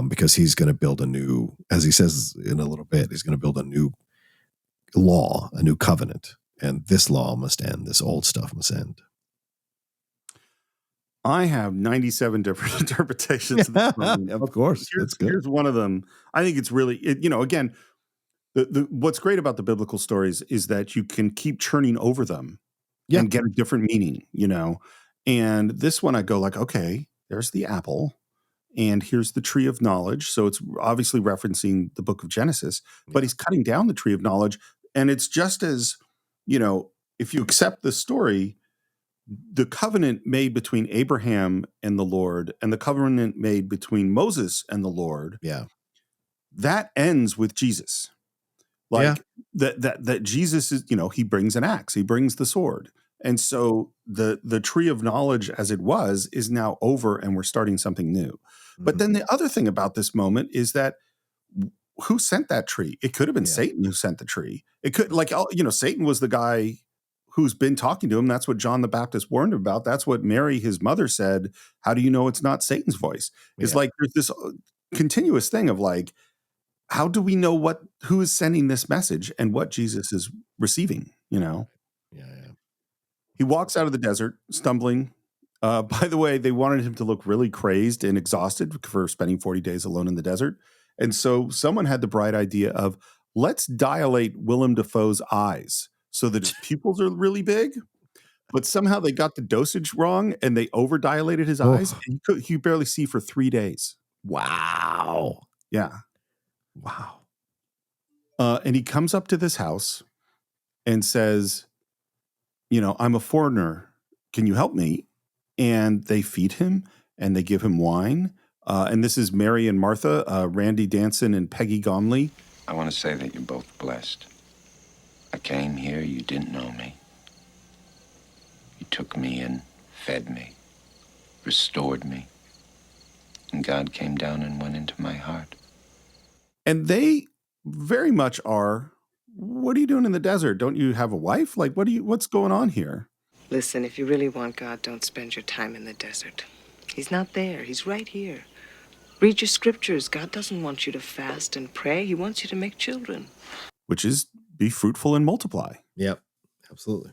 because he's going to build a new, as he says in a little bit, he's going to build a new law, a new covenant. And this law must end. This old stuff must end. I have 97 different interpretations of this movie. Of course. That's good. Here's one of them. I think it's really, again, what's great about the biblical stories is that you can keep churning over them and get a different meaning, And this one I go like, okay, there's the apple and here's the tree of knowledge. So it's obviously referencing the book of Genesis, but he's cutting down the tree of knowledge. And it's just as, if you accept the story, the covenant made between Abraham and the Lord and the covenant made between Moses and the Lord, that ends with Jesus. That Jesus is, he brings an axe, he brings the sword. And so the tree of knowledge as it was is now over and we're starting something new. Mm-hmm. But then the other thing about this moment is that who sent that tree? It could have been Satan who sent the tree. It could, Satan was the guy who's been talking to him. That's what John the Baptist warned him about. That's what Mary, his mother, said. How do you know it's not Satan's voice? It's like there's this continuous thing of like, how do we know who is sending this message and what Jesus is receiving, He walks out of the desert, stumbling. By the way, they wanted him to look really crazed and exhausted for spending 40 days alone in the desert. And so someone had the bright idea of, let's dilate Willem Dafoe's eyes so that his pupils are really big. But somehow they got the dosage wrong and they over-dilated his eyes. And he could barely see for 3 days. Wow. Yeah. Wow. And he comes up to this house and says, I'm a foreigner. Can you help me? And they feed him and they give him wine. And this is Mary and Martha, Randy Danson and Peggy Gomley. I want to say that you're both blessed. I came here, you didn't know me. You took me in, fed me, restored me. And God came down and went into my heart. And they very much are, what are you doing in the desert? Don't you have a wife? Like, what's going on here? Listen, if you really want God, don't spend your time in the desert. He's not there. He's right here. Read your scriptures. God doesn't want you to fast and pray. He wants you to make children. Which is be fruitful and multiply. Yep, absolutely.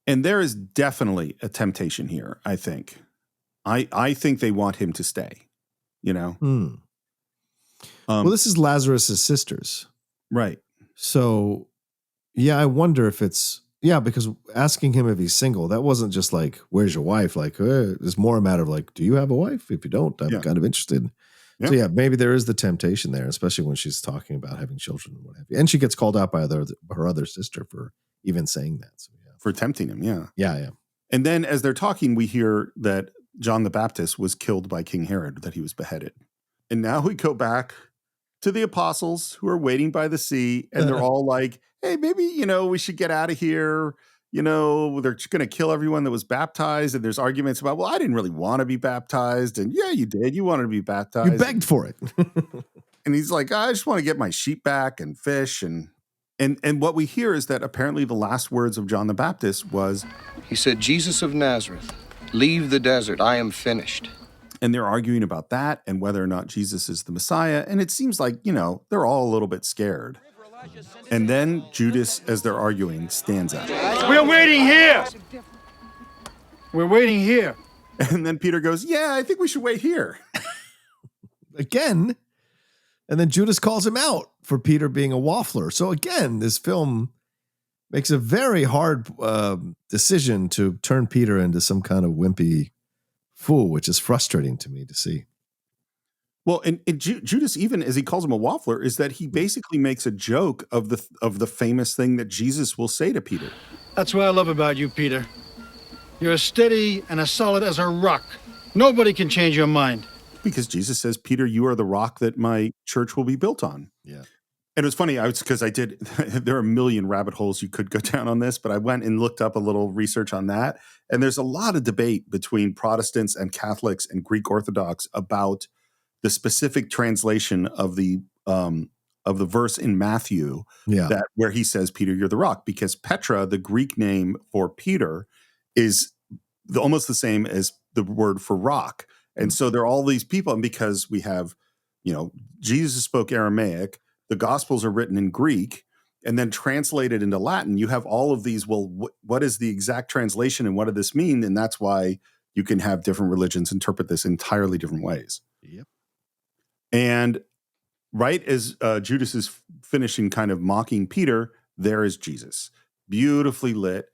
And there is definitely a temptation here, I think. I think they want him to stay, you know? Well, this is Lazarus' sisters. Right. So, yeah, I wonder if it's, yeah, because asking him if he's single, that wasn't just like, where's your wife? Like, it's more a matter of like, do you have a wife? If you don't, I'm kind of interested. Yeah. So, yeah, maybe there is the temptation there, especially when she's talking about having children and what have you. And she gets called out by her other sister for even saying that. So, yeah. For tempting him, yeah. Yeah. And then as they're talking, we hear that John the Baptist was killed by King Herod, that he was beheaded. And now we go back to the apostles who are waiting by the sea, and they're all like, hey, maybe, we should get out of here. They're going to kill everyone that was baptized. And there's arguments about, well, I didn't really want to be baptized. And yeah, you did. You wanted to be baptized. You begged for it. And he's like, I just want to get my sheep back and fish. And what we hear is that apparently the last words of John the Baptist was, he said, Jesus of Nazareth, leave the desert. I am finished. And they're arguing about that and whether or not Jesus is the Messiah. And it seems like, they're all a little bit scared. And then Judas, as they're arguing, stands up. We're waiting here. We're waiting here. And then Peter goes, yeah, I think we should wait here. Again. And then Judas calls him out for Peter being a waffler. So again, this film makes a very hard decision to turn Peter into some kind of wimpy fool, which is frustrating to me to see. Well, and Judas, even as he calls him a waffler, is that he basically makes a joke of the famous thing that Jesus will say to Peter. That's what I love about you, Peter. You're as steady and as solid as a rock. Nobody can change your mind. Because Jesus says, Peter, you are the rock that my church will be built on. Yeah. And it was funny, there are a million rabbit holes you could go down on this, but I went and looked up a little research on that. And there's a lot of debate between Protestants and Catholics and Greek Orthodox about the specific translation of the verse in Matthew, that where he says, Peter, you're the rock, because Petra, the Greek name for Peter, is almost the same as the word for rock. And so there are all these people, and because we have, Jesus spoke Aramaic, the Gospels are written in Greek, and then translated into Latin, you have all of these, what is the exact translation and what did this mean? And that's why you can have different religions interpret this entirely different ways. Yep. And right as Judas is finishing kind of mocking Peter, there is Jesus, beautifully lit,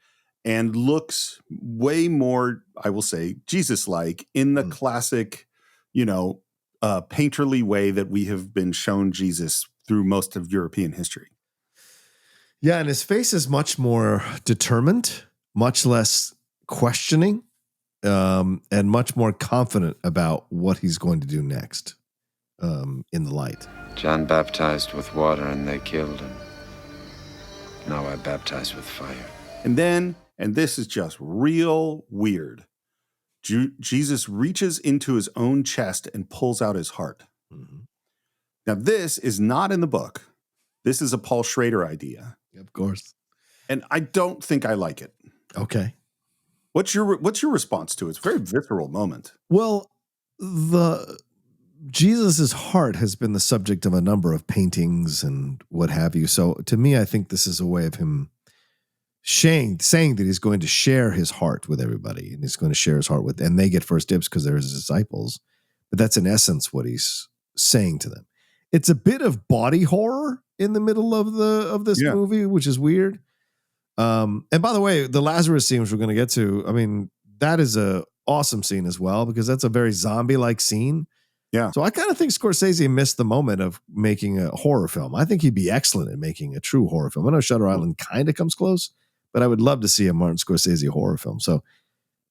and looks way more, I will say, Jesus-like in the classic, painterly way that we have been shown Jesus through most of European history. Yeah, and his face is much more determined, much less questioning, and much more confident about what he's going to do next in the light. John baptized with water and they killed him. Now I baptize with fire. And then, and this is just real weird, Jesus reaches into his own chest and pulls out his heart. Mm-hmm. Now, this is not in the book. This is a Paul Schrader idea. Of course. And I don't think I like it. Okay. What's your response to it? It's a very visceral moment. Well, Jesus's heart has been the subject of a number of paintings and what have you. So to me, I think this is a way of him saying that he's going to share his heart with everybody, and he's going to share his heart and they get first dibs because they're his disciples. But that's in essence what he's saying to them. It's a bit of body horror in the middle of this movie, which is weird. And by the way, the Lazarus scene, which we're going to get to, I mean, that is a awesome scene as well, because that's a very zombie-like scene. Yeah. So I kind of think Scorsese missed the moment of making a horror film. I think he'd be excellent at making a true horror film. I know Shutter Island kind of comes close, but I would love to see a Martin Scorsese horror film. So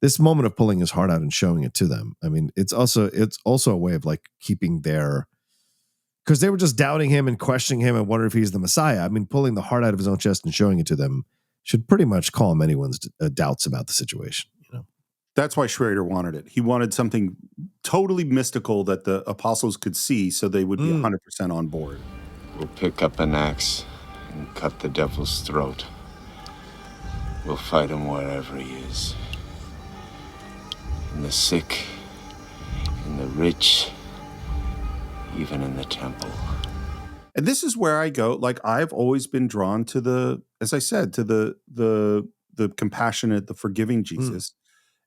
this moment of pulling his heart out and showing it to them, I mean, it's also a way of like keeping because they were just doubting him and questioning him and wondering if he's the Messiah. I mean, pulling the heart out of his own chest and showing it to them should pretty much calm anyone's doubts about the situation. That's why Schrader wanted it. He wanted something totally mystical that the apostles could see so they would be 100% on board. We'll pick up an axe and cut the devil's throat. We'll fight him wherever he is. In the sick, in the rich, even in the temple. And this is where I go, like, I've always been drawn to the, as I said, to the compassionate, the forgiving Jesus.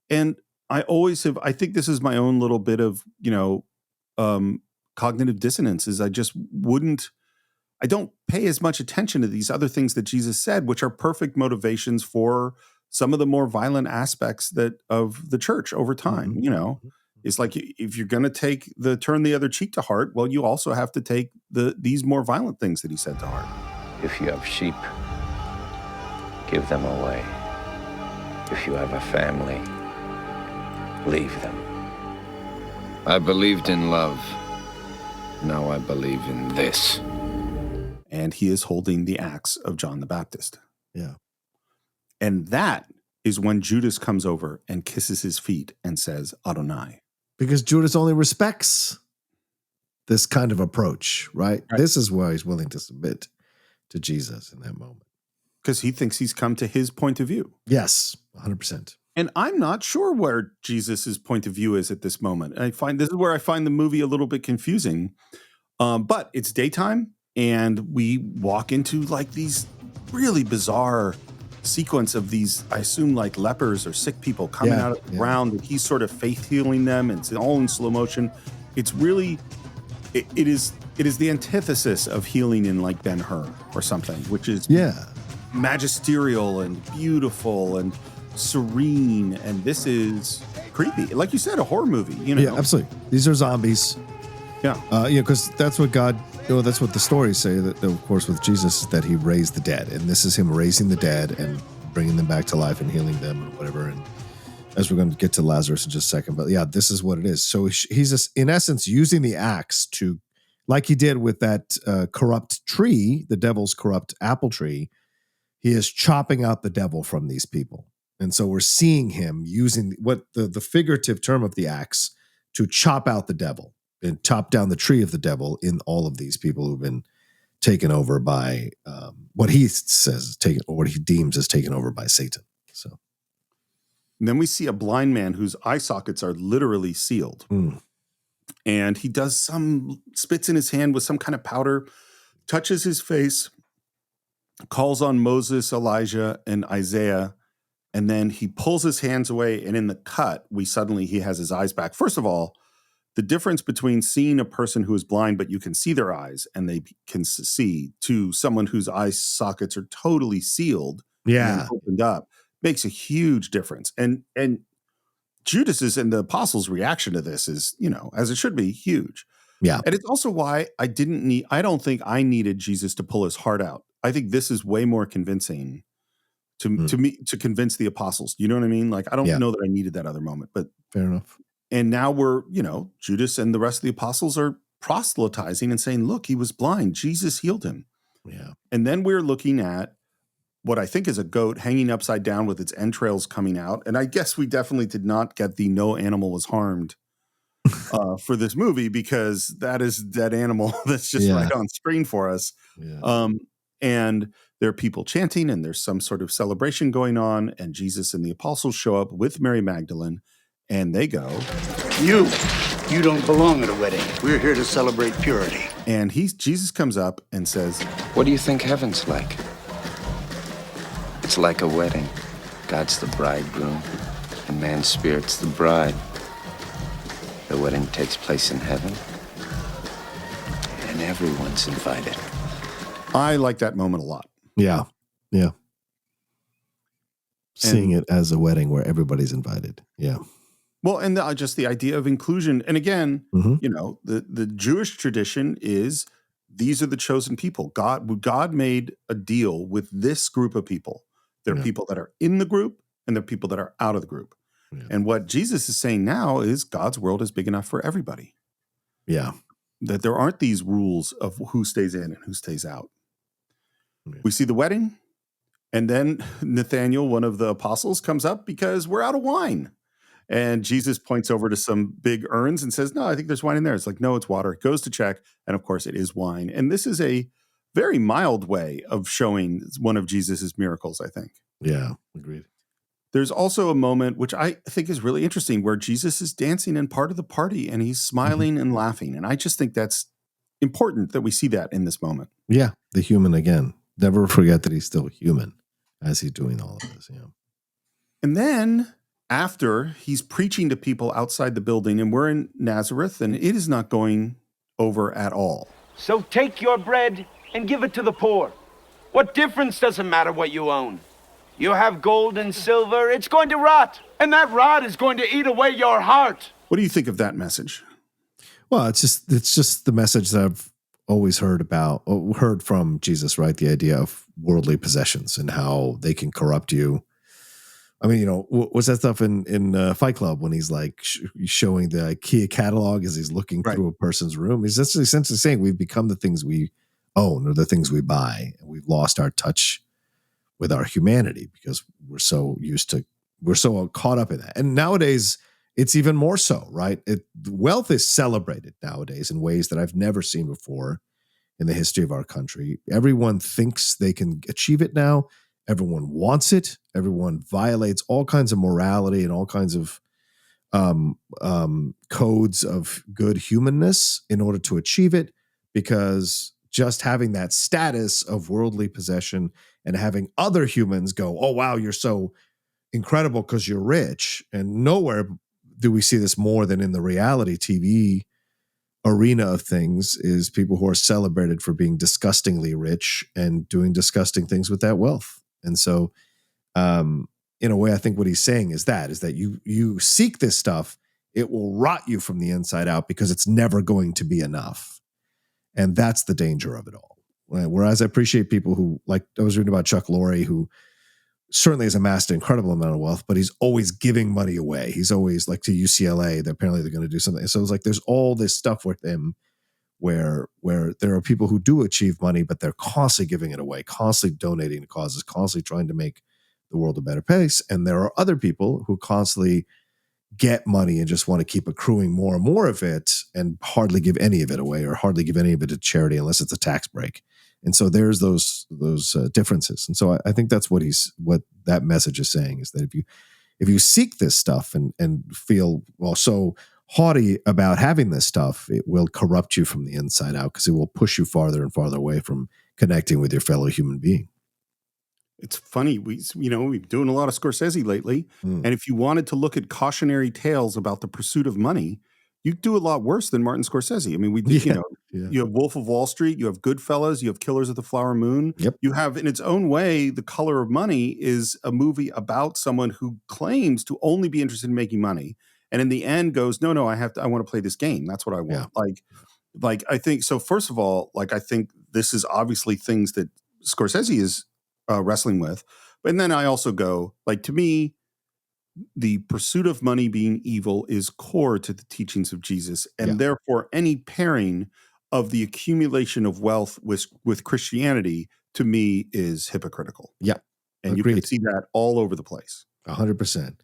And I always have, I think this is my own little bit of, cognitive dissonance, is I don't pay as much attention to these other things that Jesus said, which are perfect motivations for some of the more violent aspects of the church over time. It's like, if you're going to turn the other cheek to heart, well, you also have to take these more violent things that he said to heart. If you have sheep, give them away. If you have a family, leave them. I believed in love. Now I believe in this. And he is holding the axe of John the Baptist. Yeah. And that is when Judas comes over and kisses his feet and says, Adonai. Because Judas only respects this kind of approach, right? This is why he's willing to submit to Jesus in that moment. Because he thinks he's come to his point of view. Yes, 100%. And I'm not sure where Jesus's point of view is at this moment. And this is where I find the movie a little bit confusing. But it's daytime, and we walk into like these really bizarre sequence of these, I assume, like lepers or sick people coming out of the ground, and he's sort of faith healing them, and it's all in slow motion. It's really, it is the antithesis of healing in like Ben-Hur or something, which is magisterial and beautiful and serene, and this is creepy. Like you said, a horror movie. Yeah, absolutely. These are zombies. Yeah, because that's what God. That's what the stories say. That of course with Jesus, that he raised the dead, and this is him raising the dead and bringing them back to life and healing them or whatever. And as we're going to get to Lazarus in just a second, but yeah, this is what it is. So he's just, in essence, using the axe to, like he did with that corrupt tree, the devil's corrupt apple tree. He is chopping out the devil from these people. And so we're seeing him using what the figurative term of the axe to chop out the devil and chop down the tree of the devil in all of these people who've been taken over by what he says, or what he deems as taken over by Satan. So, and then we see a blind man whose eye sockets are literally sealed. And he does spits in his hand with some kind of powder, touches his face, calls on Moses, Elijah, and Isaiah. And then he pulls his hands away, and in the cut, he has his eyes back. First of all, the difference between seeing a person who is blind, but you can see their eyes and they can see, to someone whose eye sockets are totally sealed and opened up, makes a huge difference. And Judas's and the apostles' reaction to this is, as it should be, huge. Yeah. And it's also why I don't think I needed Jesus to pull his heart out. I think this is way more convincing to me, to convince the apostles. You know what I mean? Like, I don't know that I needed that other moment, but fair enough. And now we're, Judas and the rest of the apostles are proselytizing and saying, look, he was blind. Jesus healed him. Yeah. And then we're looking at what I think is a goat hanging upside down with its entrails coming out. And I guess we definitely did not get the no animal was harmed for this movie, because that is that animal that's just right on screen for us. Yeah. And there are people chanting, and there's some sort of celebration going on. And Jesus and the apostles show up with Mary Magdalene. And they go, You don't belong at a wedding. We're here to celebrate purity. And Jesus comes up and says, what do you think heaven's like? It's like a wedding. God's the bridegroom, and man's spirit's the bride. The wedding takes place in heaven, and everyone's invited. I like that moment a lot. Yeah. Yeah. Seeing it as a wedding where everybody's invited. Yeah. Well, and just the idea of inclusion. And again, the Jewish tradition is these are the chosen people. God made a deal with this group of people. There are people that are in the group, and there are people that are out of the group. Yeah. And what Jesus is saying now is God's world is big enough for everybody. Yeah. That there aren't these rules of who stays in and who stays out. Yeah. We see the wedding, and then Nathaniel, one of the apostles, comes up because we're out of wine. And Jesus points over to some big urns and says, no, I think there's wine in there. It's like, no, it's water. Goes to check. And of course it is wine. And this is a very mild way of showing one of Jesus's miracles, I think. Yeah, agreed. There's also a moment which I think is really interesting where Jesus is dancing in part of the party and he's smiling and laughing. And I just think that's important that we see that in this moment. Yeah, the human again. Never forget that he's still human as he's doing all of this. Yeah. And then after he's preaching to people outside the building, and we're in Nazareth, and it is not going over at all. So take your bread and give it to the poor. What difference does it matter what you own? You have gold and silver, it's going to rot. And that rot is going to eat away your heart. What do you think of that message? Well, it's just the message that I've always heard from Jesus, right? The idea of worldly possessions and how they can corrupt you. I mean, what's that stuff in Fight Club when he's like showing the IKEA catalog as he's looking through a person's room? He's essentially saying we've become the things we own or the things we buy, and we've lost our touch with our humanity because we're so caught up in that. And nowadays, it's even more so, right? Wealth is celebrated nowadays in ways that I've never seen before in the history of our country. Everyone thinks they can achieve it now. Everyone wants it. Everyone violates all kinds of morality and all kinds of codes of good humanness in order to achieve it, because just having that status of worldly possession and having other humans go, oh, wow, you're so incredible because you're rich. And nowhere do we see this more than in the reality TV arena of things is people who are celebrated for being disgustingly rich and doing disgusting things with that wealth. And so, in a way, I think what he's saying is that you seek this stuff, it will rot you from the inside out because it's never going to be enough. And that's the danger of it all. Whereas I appreciate people who, like I was reading about Chuck Lorre, who certainly has amassed an incredible amount of wealth, but he's always giving money away. He's always like to UCLA, apparently they're going to do something. So it's like there's all this stuff with him where there are people who do achieve money, but they're constantly giving it away, constantly donating to causes, constantly trying to make the world a better place. And there are other people who constantly get money and just want to keep accruing more and more of it and hardly give any of it away or hardly give any of it to charity unless it's a tax break. And so there's those differences. And so I think that's what that message is saying, is that if you seek this stuff and feel so haughty about having this stuff, it will corrupt you from the inside out because it will push you farther and farther away from connecting with your fellow human being. It's funny. We've been doing a lot of Scorsese lately. And if you wanted to look at cautionary tales about the pursuit of money, you do a lot worse than Martin Scorsese. I mean, you have Wolf of Wall Street, you have Goodfellas, you have Killers of the Flower Moon. Yep. You have, in its own way, The Color of Money is a movie about someone who claims to only be interested in making money. And in the end goes, no, I want to play this game. That's what I want. Yeah. Like, I think, so first of all, I think this is obviously things that Scorsese is wrestling with. But then I also go, to me, the pursuit of money being evil is core to the teachings of Jesus. And therefore, any pairing of the accumulation of wealth with Christianity, to me, is hypocritical. Yeah. And Agreed. You can see that all over the place. 100%.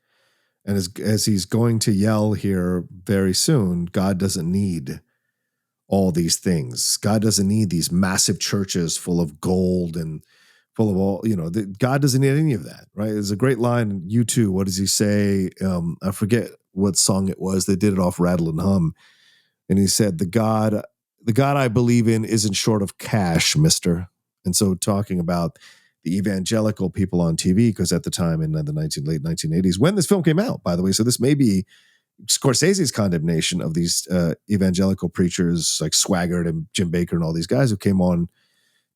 And as he's going to yell here very soon, God doesn't need all these things. God doesn't need these massive churches full of gold and full of all, God doesn't need any of that, right? There's a great line in U2. What does he say? I forget what song it was. They did it off Rattle and Hum. And he said, the God I believe in isn't short of cash, mister. And so talking about the evangelical people on TV, because at the time in the late 1980s, when this film came out, by the way, so this may be Scorsese's condemnation of these evangelical preachers like Swaggart and Jim Bakker and all these guys who came on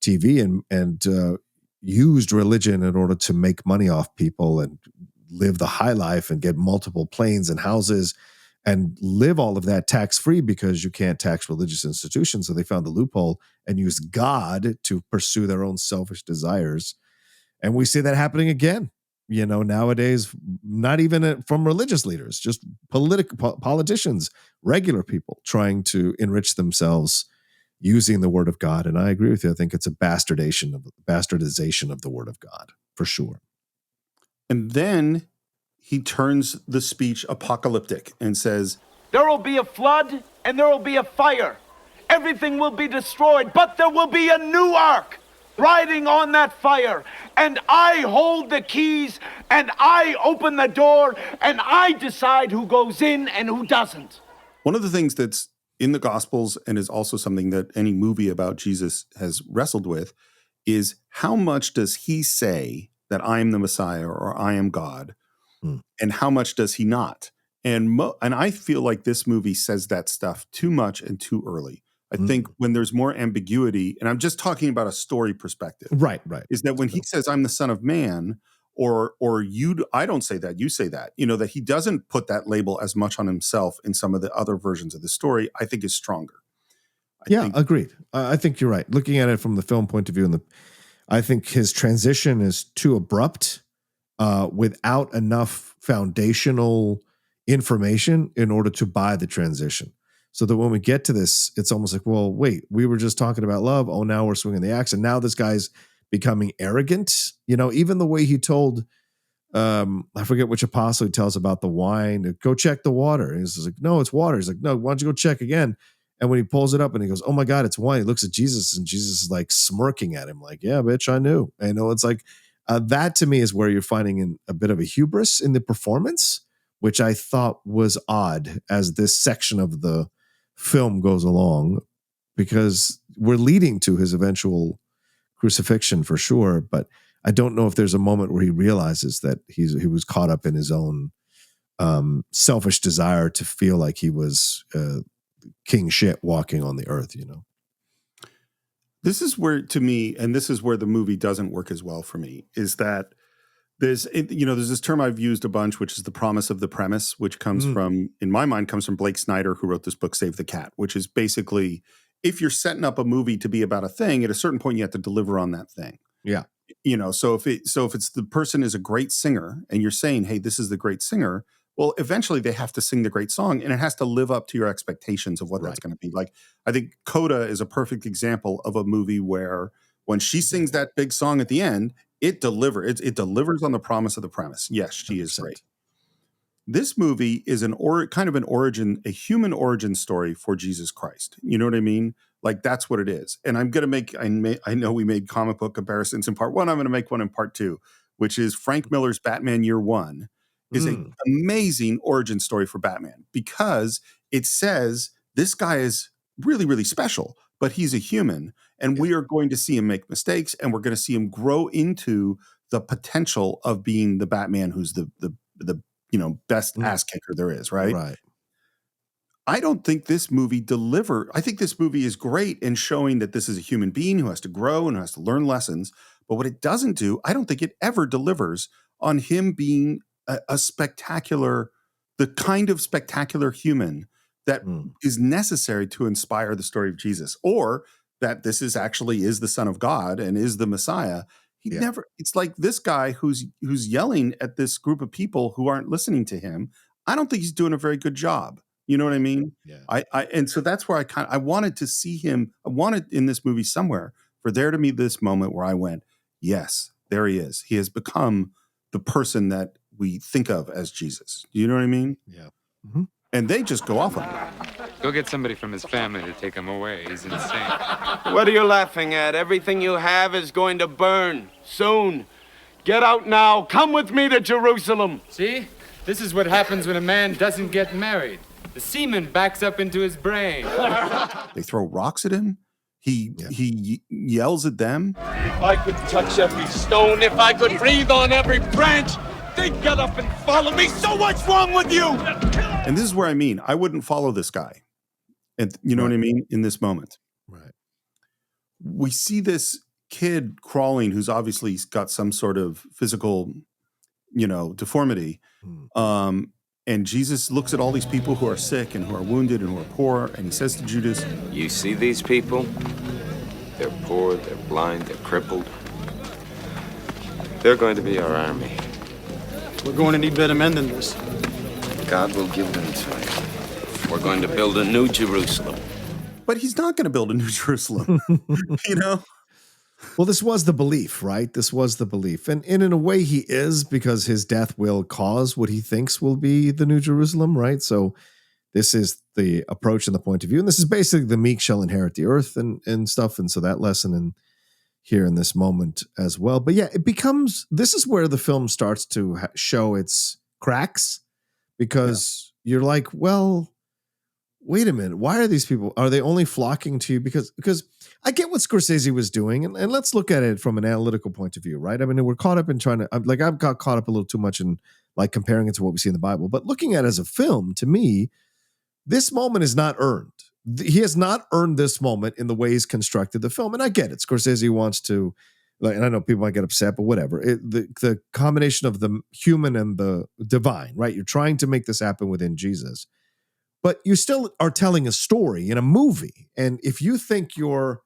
TV and used religion in order to make money off people and live the high life and get multiple planes and houses and live all of that tax-free because you can't tax religious institutions. So they found the loophole and used God to pursue their own selfish desires. And we see that happening again, nowadays, not even from religious leaders, just politicians, regular people trying to enrich themselves using the word of God. And I agree with you. I think it's a bastardization of the word of God, for sure. And then he turns the speech apocalyptic and says, there will be a flood and there will be a fire. everything will be destroyed, but there will be a new ark riding on that fire. And I hold the keys, and I open the door, and I decide who goes in and who doesn't. One of the things that's in the Gospels, and is also something that any movie about Jesus has wrestled with, is how much does he say that I am the Messiah or I am God, and how much does he not? And I feel like this movie says that stuff too much and too early. I think when there's more ambiguity, and I'm just talking about a story perspective, right, is that when he says I'm the Son of Man, or you, I don't say that, you say that, that he doesn't put that label as much on himself in some of the other versions of the story, I think is stronger. Agreed. I think you're right. Looking at it from the film point of view, I think his transition is too abrupt, without enough foundational information in order to buy the transition. So that when we get to this, it's almost like, well, wait, we were just talking about love. Oh, now we're swinging the axe. And now this guy's becoming arrogant. Even the way he told, I forget which apostle he tells about the wine, go check the water. And he's like, no, it's water. He's like, no, why don't you go check again? And when he pulls it up and he goes, oh my God, it's wine. He looks at Jesus, and Jesus is like smirking at him like, yeah, bitch, I knew. It's like, that to me is where you're finding a bit of a hubris in the performance, which I thought was odd as this section of the film goes along, because we're leading to his eventual crucifixion for sure. But I don't know if there's a moment where he realizes that he was caught up in his own selfish desire to feel like he was king shit walking on the earth, This is where, to me, and this is where the movie doesn't work as well for me, is that there's this term I've used a bunch, which is the promise of the premise, which comes from, in my mind, comes from Blake Snyder, who wrote this book, Save the Cat, which is basically, if you're setting up a movie to be about a thing, at a certain point, you have to deliver on that thing. Yeah. So if it's the person is a great singer and you're saying, hey, this is the great singer, well, eventually they have to sing the great song, and it has to live up to your expectations of what that's going to be. Like, I think Coda is a perfect example of a movie where when she sings that big song at the end, it delivers. It delivers on the promise of the premise. Yes, she 100%. Is great. This movie is a human origin story for Jesus Christ. You know what I mean? Like, that's what it is. And I'm going to I know we made comic book comparisons in part one. I'm going to make one in part two, which is Frank Miller's Batman Year One is an amazing origin story for Batman, because it says this guy is really, really special, but he's a human, and we are going to see him make mistakes, and we're going to see him grow into the potential of being the Batman who's the best ass kicker there is, right? Right. I don't think this movie I think this movie is great in showing that this is a human being who has to grow and who has to learn lessons. But what it doesn't do, I don't think it ever delivers on him being the kind of spectacular human that is necessary to inspire the story of Jesus, or that this is the Son of God and is the Messiah. It's like this guy who's yelling at this group of people who aren't listening to him. I don't think he's doing a very good job. You know what I mean? Yeah. And so that's where I wanted to see him. I wanted in this movie somewhere for there to be this moment where I went, yes, there he is. He has become the person that we think of as Jesus. You know what I mean? Yeah. Mm-hmm. And they just go off on him. Go get somebody from his family to take him away. He's insane. What are you laughing at? Everything you have is going to burn soon. Get out now. Come with me to Jerusalem. See? This is what happens when a man doesn't get married. The semen backs up into his brain. They throw rocks at him. He yells at them. If I could touch every stone, if I could breathe on every branch, they'd get up and follow me. So what's wrong with you? And this is where I wouldn't follow this guy. And you know what I mean? In this moment. Right. We see this kid crawling who's obviously got some sort of physical, deformity. And Jesus looks at all these people who are sick and who are wounded and who are poor, and he says to Judas, you see these people? They're poor, they're blind, they're crippled. They're going to be our army. We're going to need better men than this. God will give them to us. We're going to build a new Jerusalem. But he's not going to build a new Jerusalem, Well, this was the belief, right? This was the belief. And in a way he is, because his death will cause what he thinks will be the New Jerusalem, right? So This is the approach and the point of view. And this is basically the meek shall inherit the earth and stuff. And so that lesson in here in this moment as well. But yeah, this is where the film starts to show its cracks, because you're like, well, wait a minute. Why are these people, are they only flocking to you? Because I get what Scorsese was doing. And let's look at it from an analytical point of view, right? I mean, we're caught up in I've got caught up a little too much in like comparing it to what we see in the Bible, but looking at it as a film, to me, this moment is not earned. He has not earned this moment in the way he's constructed the film. And I get it. Scorsese wants to, and I know people might get upset, but whatever. The combination of the human and the divine, right? You're trying to make this happen within Jesus, but you still are telling a story in a movie. And if you think you're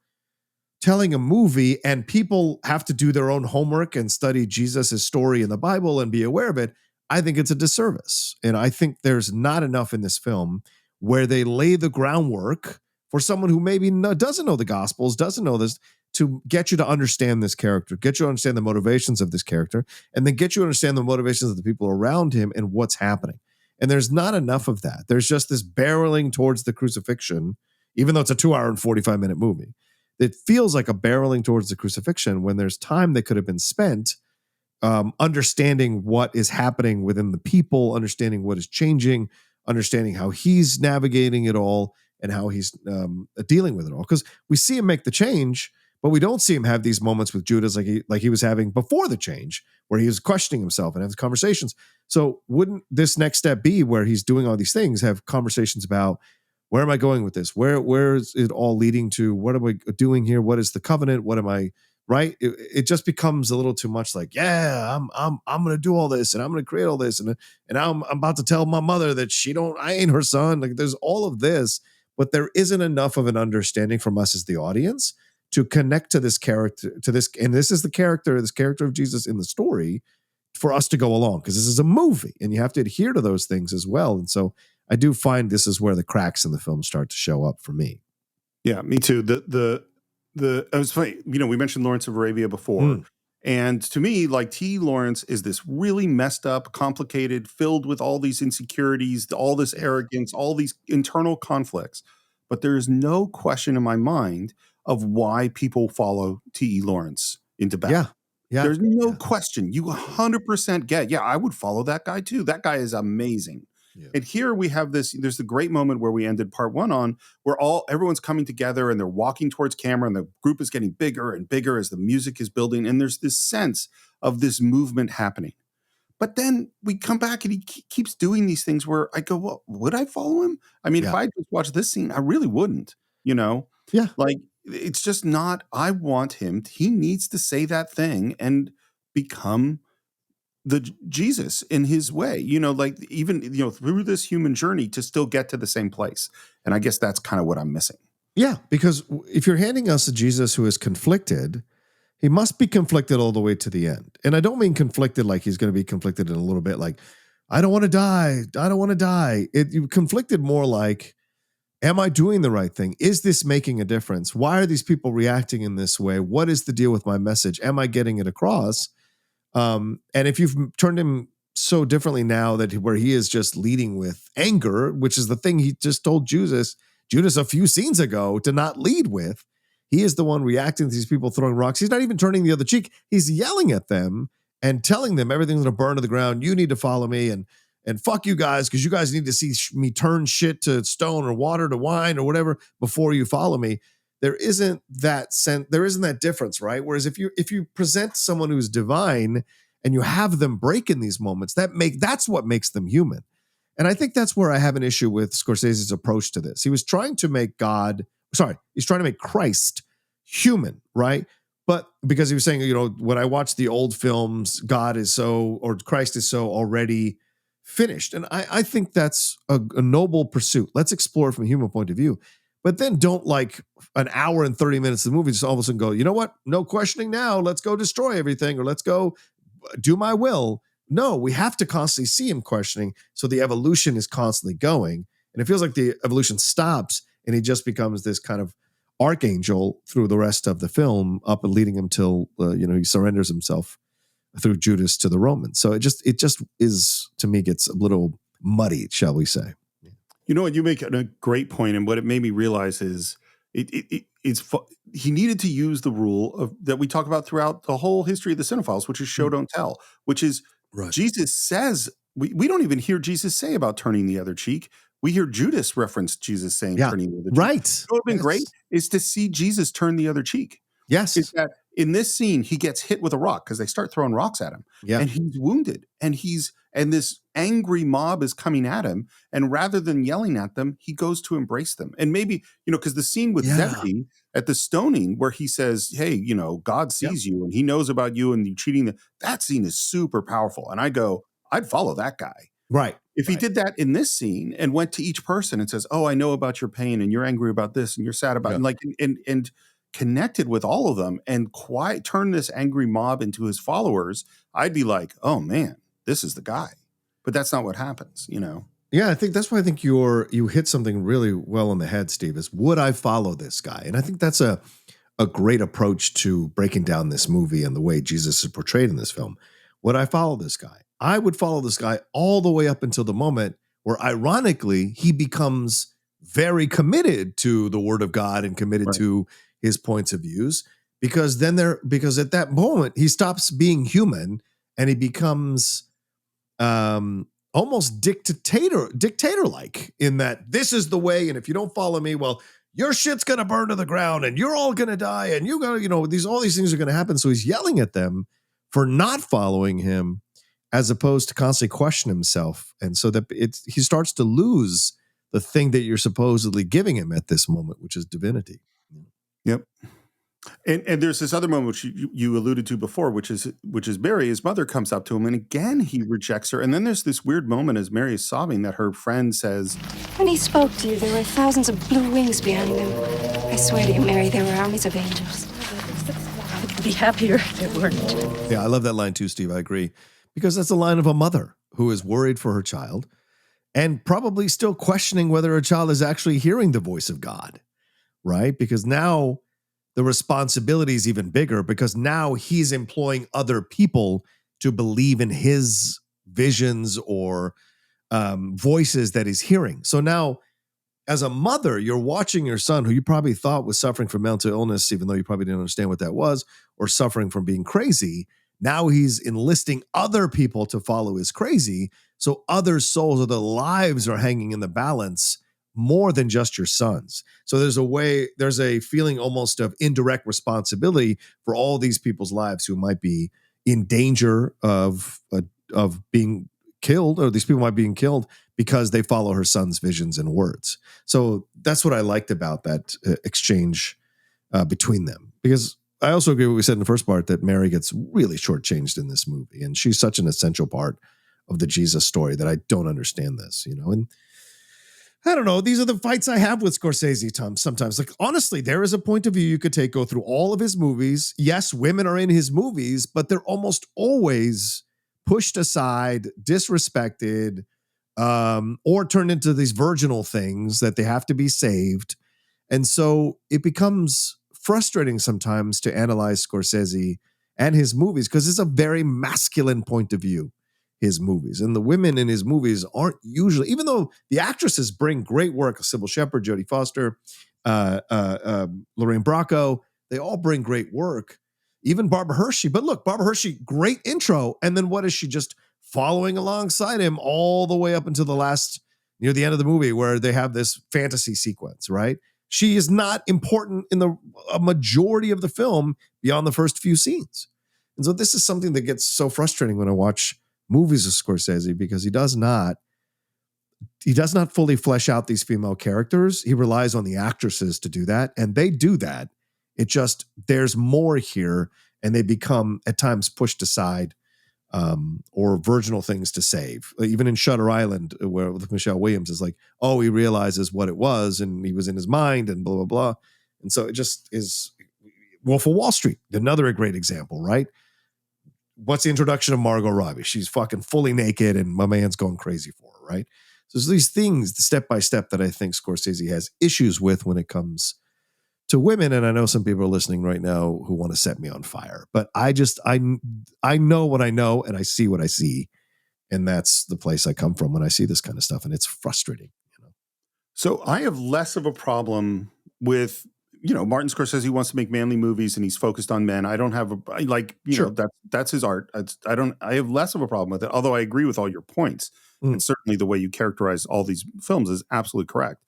telling a movie and people have to do their own homework and study Jesus' story in the Bible and be aware of it, I think it's a disservice. And I think there's not enough in this film where they lay the groundwork for someone who maybe doesn't know the Gospels, doesn't know this, to get you to understand this character, get you to understand the motivations of this character, and then get you to understand the motivations of the people around him and what's happening. And there's not enough of that. There's just this barreling towards the crucifixion, even though it's a 2-hour and 45-minute movie. It feels like a barreling towards the crucifixion when there's time that could have been spent understanding what is happening within the people, understanding what is changing, understanding how he's navigating it all and how he's dealing with it all. Because we see him make the change, but we don't see him have these moments with Judas like he was having before the change, where he was questioning himself and having conversations. So wouldn't this next step be where he's doing all these things, have conversations about, where am I going with this? Where is it all leading to? What am I doing here? What is the covenant? What am I, right? It just becomes a little too much like, yeah, I'm going to do all this and I'm going to create all this. And I'm about to tell my mother that I ain't her son. Like there's all of this, but there isn't enough of an understanding from us as the audience to connect to this character, and this is this character of Jesus in the story, for us to go along, because this is a movie and you have to adhere to those things as well. And so I do find this is where the cracks in the film start to show up for me. Yeah, me too. It was funny, we mentioned Lawrence of Arabia before. And to me, like T. Lawrence is this really messed up, complicated, filled with all these insecurities, all this arrogance, all these internal conflicts. But there is no question in my mind of why people follow T.E. Lawrence into battle. Yeah. There's no question. You 100% get, I would follow that guy too. That guy is amazing. Yeah. And here we have there's the great moment where we ended part 1 on, where everyone's coming together and they're walking towards camera and the group is getting bigger and bigger as the music is building. And there's this sense of this movement happening. But then we come back and he keeps doing these things where I go, well, would I follow him? I mean, if I just watched this scene, I really wouldn't, Yeah. Like, it's just not, I want him, he needs to say that thing and become the Jesus in his way, like even, through this human journey to still get to the same place. And I guess that's kind of what I'm missing. Yeah, because if you're handing us a Jesus who is conflicted, he must be conflicted all the way to the end. And I don't mean conflicted like he's going to be conflicted in a little bit like, I don't want to die. I don't want to die. You conflicted more like, am I doing the right thing? Is this making a difference? Why are these people reacting in this way? What is the deal with my message? Am I getting it across? And if you've turned him so differently now that where he is just leading with anger, which is the thing he just told Judas a few scenes ago to not lead with, he is the one reacting to these people throwing rocks. He's not even turning the other cheek. He's yelling at them and telling them everything's going to burn to the ground. You need to follow me and fuck you guys, because you guys need to see me turn shit to stone or water to wine or whatever before you follow me. There isn't that difference, right? Whereas if you present someone who's divine and you have them break in these moments, that's what makes them human. And I think that's where I have an issue with Scorsese's approach to this. He was trying to make he's trying to make Christ human, right? But because he was saying, when I watch the old films, Christ is so already finished. And I think that's a noble pursuit. Let's explore it from a human point of view. But then don't like an hour and 30 minutes of the movie just all of a sudden go, you know what? No questioning now. Let's go destroy everything or let's go do my will. No, we have to constantly see him questioning. So the evolution is constantly going. And it feels like the evolution stops and he just becomes this kind of archangel through the rest of the film up and leading him till, he surrenders himself through Judas to the Romans. So it just is, to me, gets a little muddied, shall we say. You know what? You make a great point, and what it made me realize is he needed to use the rule of that we talk about throughout the whole history of the Cine-Files, which is show, don't tell, which is Jesus says, we don't even hear Jesus say about turning the other cheek. We hear Judas reference Jesus saying turning the other cheek. Right. What would have been great is to see Jesus turn the other cheek. Yes. Is that in this scene, he gets hit with a rock because they start throwing rocks at him. Yeah. And he's wounded. And this angry mob is coming at him. And rather than yelling at them, he goes to embrace them. And maybe, because the scene with Zebedee at the stoning where he says, hey, God sees you and he knows about you and you cheating. That scene is super powerful. And I'd follow that guy. Right. If he did that in this scene and went to each person and says, oh, I know about your pain and you're angry about this and you're sad about it. And connected with all of them and turn this angry mob into his followers, I'd be like, oh man, this is the guy. But that's not what happens, Yeah, I think that's why I think you hit something really well on the head, Steve, is would I follow this guy? And I think that's a great approach to breaking down this movie and the way Jesus is portrayed in this film. Would I follow this guy? I would follow this guy all the way up until the moment where, ironically, he becomes very committed to the Word of God and committed to his points of views, because at that moment he stops being human and he becomes almost dictator-like in that this is the way, and if you don't follow me, well, your shit's gonna burn to the ground and you're all gonna die and you gotta, all these things are gonna happen. So he's yelling at them for not following him, as opposed to constantly question himself. And so that he starts to lose the thing that you're supposedly giving him at this moment, which is divinity. Yep. And there's this other moment which you alluded to before, which is Mary. His mother comes up to him, and again he rejects her. And then there's this weird moment as Mary is sobbing that her friend says, when he spoke to you, there were thousands of blue wings behind him. I swear to you, Mary, there were armies of angels. I could be happier if there weren't. Yeah, I love that line too, Steve. I agree. Because that's the line of a mother who is worried for her child and probably still questioning whether her child is actually hearing the voice of God, right? Because now the responsibility is even bigger, because now he's employing other people to believe in his visions or voices that he's hearing. So now, as a mother, you're watching your son, who you probably thought was suffering from mental illness, even though you probably didn't understand what that was, or suffering from being crazy. Now he's enlisting other people to follow his crazy. So other souls or their lives are hanging in the balance more than just your son's. So there's a feeling almost of indirect responsibility for all these people's lives who might be in danger of being killed, or these people might be being killed because they follow her son's visions and words. So that's what I liked about that exchange between them. Because I also agree with what we said in the first part, that Mary gets really shortchanged in this movie, and she's such an essential part of the Jesus story that I don't understand this, and I don't know. These are the fights I have with Scorsese, Tom, sometimes. Like, honestly, there is a point of view you could go through all of his movies. Yes, women are in his movies, but they're almost always pushed aside, disrespected, or turned into these virginal things that they have to be saved. And so it becomes frustrating sometimes to analyze Scorsese and his movies, because it's a very masculine point of view, his movies. And the women in his movies aren't usually, even though the actresses bring great work, Sybil Shepherd, Jodie Foster, Lorraine Bracco, they all bring great work. Even Barbara Hershey. But look, Barbara Hershey, great intro. And then what is she just following alongside him all the way up until the last, near the end of the movie, where they have this fantasy sequence, right? She is not important in a majority of the film beyond the first few scenes. And so this is something that gets so frustrating when I watch movies of Scorsese, because he does not fully flesh out these female characters. He relies on the actresses to do that, and they do that. It just, there's more here, and they become at times pushed aside, or virginal things to save. Even in Shutter Island, where with Michelle Williams is like, oh, he realizes what it was, and he was in his mind, and blah, blah, blah. And so it just is. Wolf of Wall Street, another great example, right? What's the introduction of Margot Robbie? She's fucking fully naked, and my man's going crazy for her, right? So there's these things, step by step, that I think Scorsese has issues with when it comes to women. And I know some people are listening right now who want to set me on fire, but I know what I know, and I see what I see. And that's the place I come from when I see this kind of stuff. And it's frustrating. So I have less of a problem with, Martin Scorsese wants to make manly movies and he's focused on men. I don't have that's his art. I have less of a problem with it, although I agree with all your points. And certainly the way you characterize all these films is absolutely correct.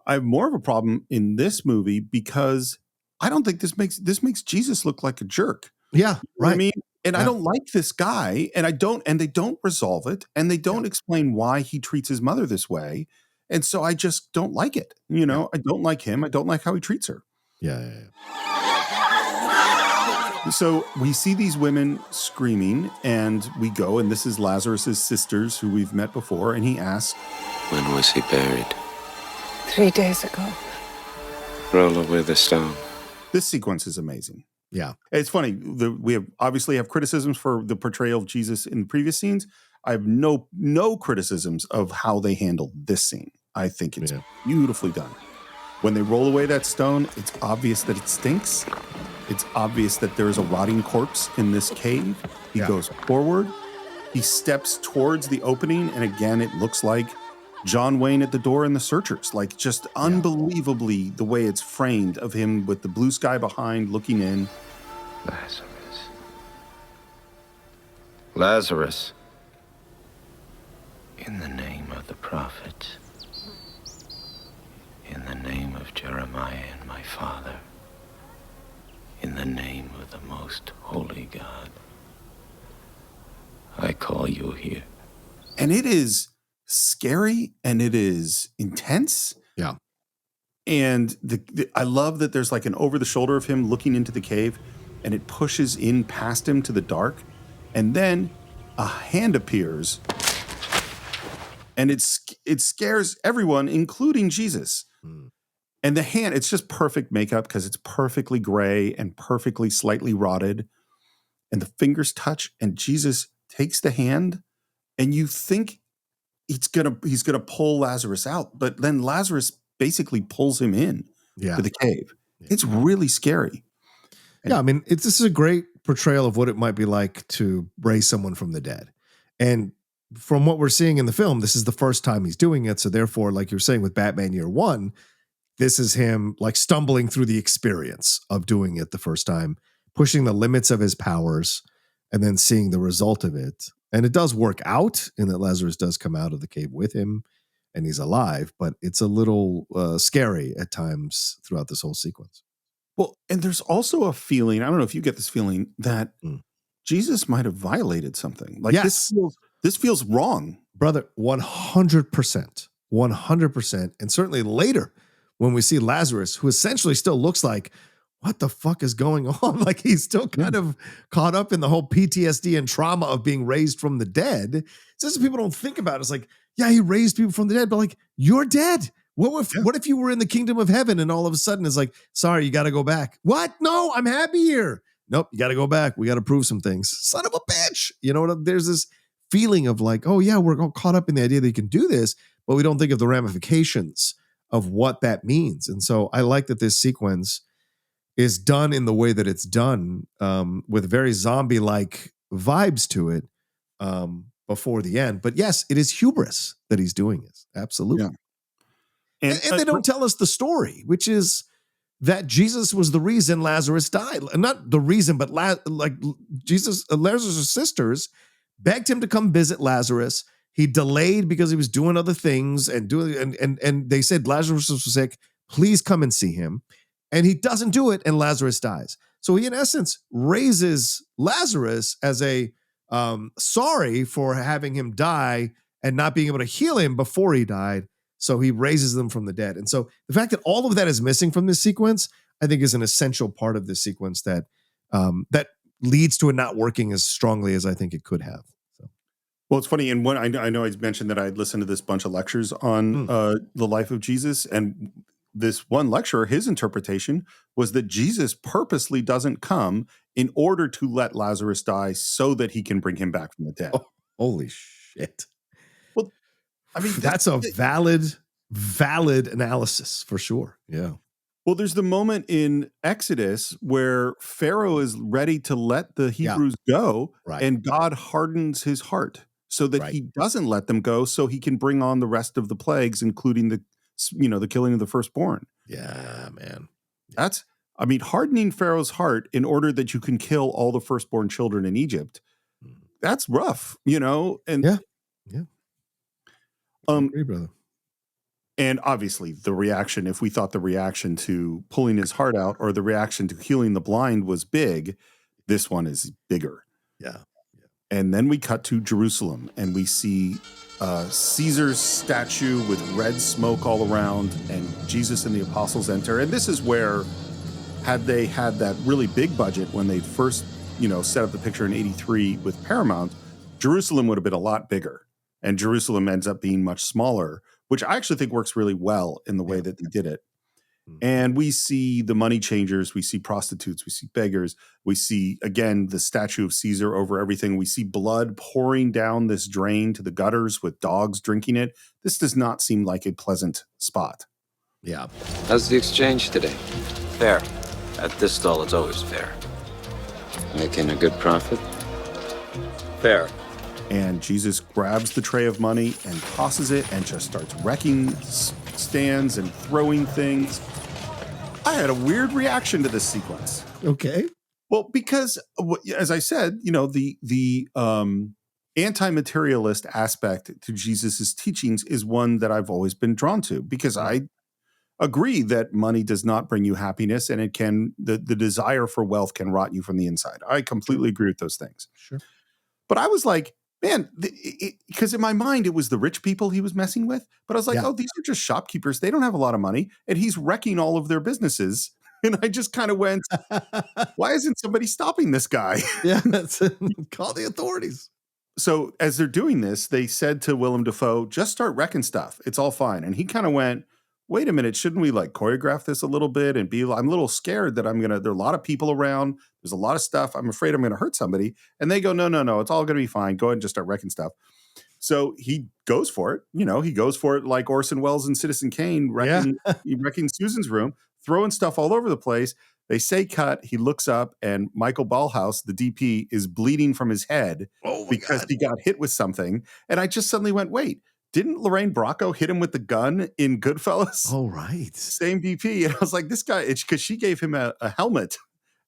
I have more of a problem in this movie because I don't think this makes Jesus look like a jerk. Yeah, right. I mean, and I don't like this guy, and they don't resolve it, and they don't explain why he treats his mother this way. And so I just don't like it. I don't like him. I don't like how he treats her. Yeah. So we see these women screaming, and we go, and this is Lazarus's sisters who we've met before, and he asks, When was he buried? 3 days ago. Roll away the stone. This sequence is amazing. Yeah. It's funny. We obviously have criticisms for the portrayal of Jesus in the previous scenes. I have no criticisms of how they handled this scene. I think it's beautifully done. When they roll away that stone, it's obvious that it stinks. It's obvious that there is a rotting corpse in this cave. He goes forward. He steps towards the opening, and again, it looks like John Wayne at the door and the searchers. Like, just unbelievably the way it's framed of him with the blue sky behind looking in. Lazarus. In the name of the prophet, in the name of Jeremiah and my father, in the name of the most holy God, I call you here. And it is scary and it is intense. Yeah. And I love that there's like an over the shoulder of him looking into the cave, and it pushes in past him to the dark. And then a hand appears, and it scares everyone, including Jesus. And the hand, it's just perfect makeup because it's perfectly gray and perfectly slightly rotted. And the fingers touch, and Jesus takes the hand, and you think he's gonna pull Lazarus out, but then Lazarus basically pulls him in to the cave. It's really scary. Yeah, I mean, this is a great portrayal of what it might be like to raise someone from the dead. And from what we're seeing in the film, this is the first time he's doing it. So therefore, like you're saying with Batman Year One, this is him like stumbling through the experience of doing it the first time, pushing the limits of his powers, and then seeing the result of it. And it does work out in that Lazarus does come out of the cave with him and he's alive, but it's a little scary at times throughout this whole sequence. Well, and there's also a feeling, I don't know if you get this feeling, that Jesus might have violated something. Like this feels wrong. Brother, 100%. 100%. And certainly later, when we see Lazarus, who essentially still looks like, what the fuck is going on? Like he's still kind of caught up in the whole PTSD and trauma of being raised from the dead. It's just people don't think about it. It's like, yeah, he raised people from the dead, but like, you're dead. What if you were in the kingdom of heaven and all of a sudden it's like, sorry, you got to go back. What? No, I'm happy here. Nope, you got to go back. We got to prove some things. Son of a bitch. You know what? There's this feeling of like, oh yeah, we're all caught up in the idea that you can do this, but we don't think of the ramifications of what that means. And so I like that this sequence is done in the way that it's done, with very zombie-like vibes to it before the end. But yes, it is hubris that he's doing this. Absolutely. Yeah. And they don't tell us the story, which is that Jesus was the reason Lazarus died. Not the reason, but Lazarus' sisters begged him to come visit Lazarus. He delayed because he was doing other things and they said Lazarus was sick. Please come and see him. And he doesn't do it, and Lazarus dies. So he, in essence, raises Lazarus as a sorry for having him die and not being able to heal him before he died. So he raises them from the dead. And so the fact that all of that is missing from this sequence, I think, is an essential part of this sequence that that leads to it not working as strongly as I think it could have. So. Well, it's funny. And I know I mentioned that I'd listened to this bunch of lectures on the life of Jesus, and this one lecturer, his interpretation was that Jesus purposely doesn't come in order to let Lazarus die so that he can bring him back from the dead. Oh, holy shit. Well, I mean, that's a valid analysis for sure. Yeah. Well, there's the moment in Exodus where Pharaoh is ready to let the Hebrews go, and God hardens his heart so that he doesn't let them go so he can bring on the rest of the plagues, including the the killing of the firstborn. Yeah, man. That's, hardening Pharaoh's heart in order that you can kill all the firstborn children in Egypt. That's rough, and yeah. I agree, brother. And obviously the reaction, if we thought the reaction to pulling his heart out or the reaction to healing the blind was big, this one is bigger. Yeah. And then we cut to Jerusalem and we see Caesar's statue with red smoke all around, and Jesus and the apostles enter. And this is where, had they had that really big budget when they first, set up the picture in 83 with Paramount, Jerusalem would have been a lot bigger. And Jerusalem ends up being much smaller, which I actually think works really well in the way that they did it. And we see the money changers, we see prostitutes, we see beggars, we see, again, the statue of Caesar over everything. We see blood pouring down this drain to the gutters with dogs drinking it. This does not seem like a pleasant spot. Yeah. How's the exchange today? Fair. At this stall, it's always fair. Making a good profit? Fair. And Jesus grabs the tray of money and tosses it and just starts wrecking stands and throwing things. I had a weird reaction to this sequence. Okay. Well, because as I said, the anti-materialist aspect to Jesus's teachings is one that I've always been drawn to, because I agree that money does not bring you happiness, and it can, the desire for wealth can rot you from the inside. I completely agree with those things. Sure. But I was like, man, because in my mind, it was the rich people he was messing with. But I was like, oh, these are just shopkeepers. They don't have a lot of money. And he's wrecking all of their businesses. And I just kind of went, why isn't somebody stopping this guy? Yeah, call the authorities. So as they're doing this, they said to Willem Dafoe, just start wrecking stuff. It's all fine. And he kind of went, wait a minute, shouldn't we choreograph this a little bit and be, I'm a little scared that there are a lot of people around. There's a lot of stuff. I'm afraid I'm going to hurt somebody. And they go, no, it's all going to be fine. Go ahead and just start wrecking stuff. So he goes for it. He goes for it like Orson Welles and Citizen Kane, wrecking Susan's room, throwing stuff all over the place. They say cut. He looks up and Michael Ballhaus, the DP, is bleeding from his head because he got hit with something. And I just suddenly went, wait, didn't Lorraine Bracco hit him with the gun in Goodfellas? Oh, right. Same DP. And I was like, this guy, it's because she gave him a helmet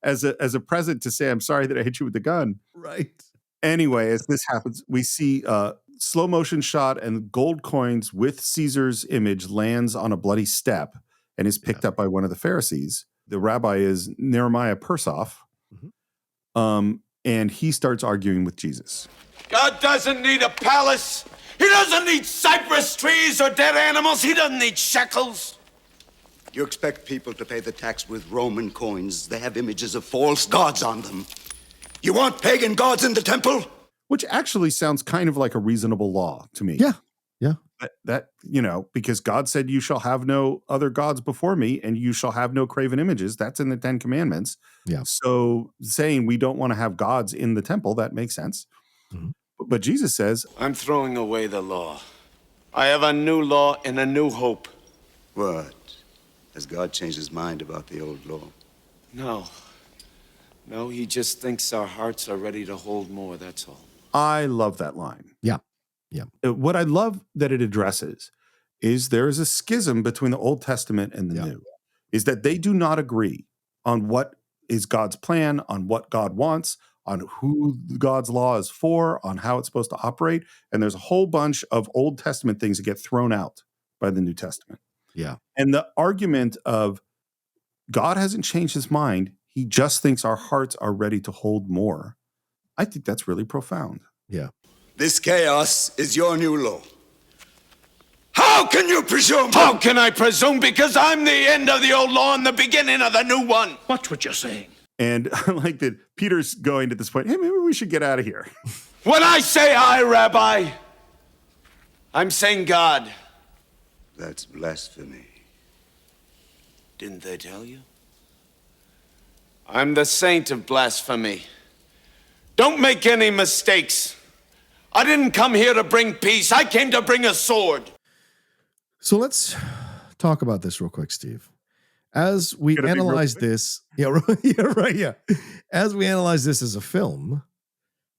as a present to say, I'm sorry that I hit you with the gun. Right. Anyway, as this happens, we see slow motion shot and gold coins with Caesar's image lands on a bloody step and is picked up by one of the Pharisees. The rabbi is Nehemiah Persoff. And he starts arguing with Jesus. God doesn't need a palace. He doesn't need cypress trees or dead animals. He doesn't need shekels. You expect people to pay the tax with Roman coins. They have images of false gods on them. You want pagan gods in the temple? Which actually sounds kind of like a reasonable law to me. Yeah. That because God said you shall have no other gods before me and you shall have no graven images. That's in the 10 Commandments. Yeah. So saying we don't want to have gods in the temple, that makes sense. Mm-hmm. But Jesus says, I'm throwing away the law. I have a new law and a new hope. What? Has God changed his mind about the old law? No, he just thinks our hearts are ready to hold more, that's all. I love that line. Yeah. What I love that it addresses is there is a schism between the Old Testament and the New, is that they do not agree on what is God's plan, on what God wants, on who God's law is for, on how it's supposed to operate. And there's a whole bunch of Old Testament things that get thrown out by the New Testament. Yeah. And the argument of God hasn't changed his mind. He just thinks our hearts are ready to hold more. I think that's really profound. Yeah. This chaos is your new law. How can you presume? How can I presume? Because I'm the end of the old law and the beginning of the new one. Watch what you're saying. And I like that Peter's going at this point, hey, maybe we should get out of here. When I say I, Rabbi, I'm saying God. That's blasphemy. Didn't they tell you? I'm the saint of blasphemy. Don't make any mistakes. I didn't come here to bring peace. I came to bring a sword. So let's talk about this real quick, Steve. As we analyze this, as we analyze this as a film,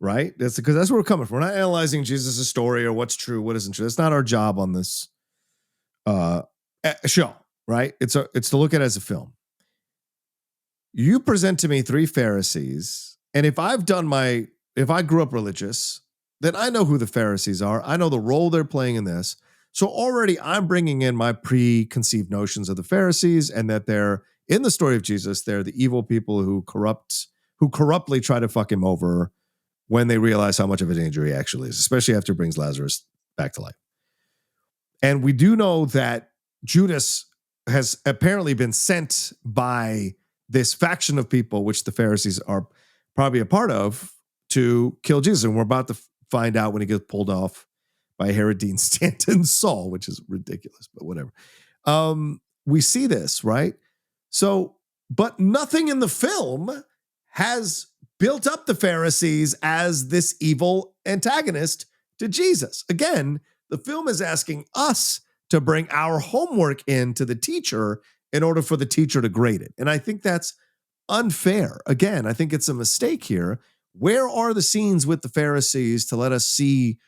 right? That's because that's where we're coming from. We're not analyzing Jesus' story or what's true, what isn't true. That's not our job on this show, right? It's to look at as a film. You present to me 3 Pharisees, and if I grew up religious, then I know who the Pharisees are. I know the role they're playing in this. So already I'm bringing in my preconceived notions of the Pharisees, and that they're, in the story of Jesus, they're the evil people who corruptly try to fuck him over when they realize how much of a danger he actually is, especially after he brings Lazarus back to life. And we do know that Judas has apparently been sent by this faction of people, which the Pharisees are probably a part of, to kill Jesus. And we're about to find out when he gets pulled off by Harry Dean Stanton Saul, which is ridiculous, but whatever. We see this, right? So, but nothing in the film has built up the Pharisees as this evil antagonist to Jesus. Again, the film is asking us to bring our homework into the teacher in order for the teacher to grade it. And I think that's unfair. Again, I think it's a mistake here. Where are the scenes with the Pharisees to let us see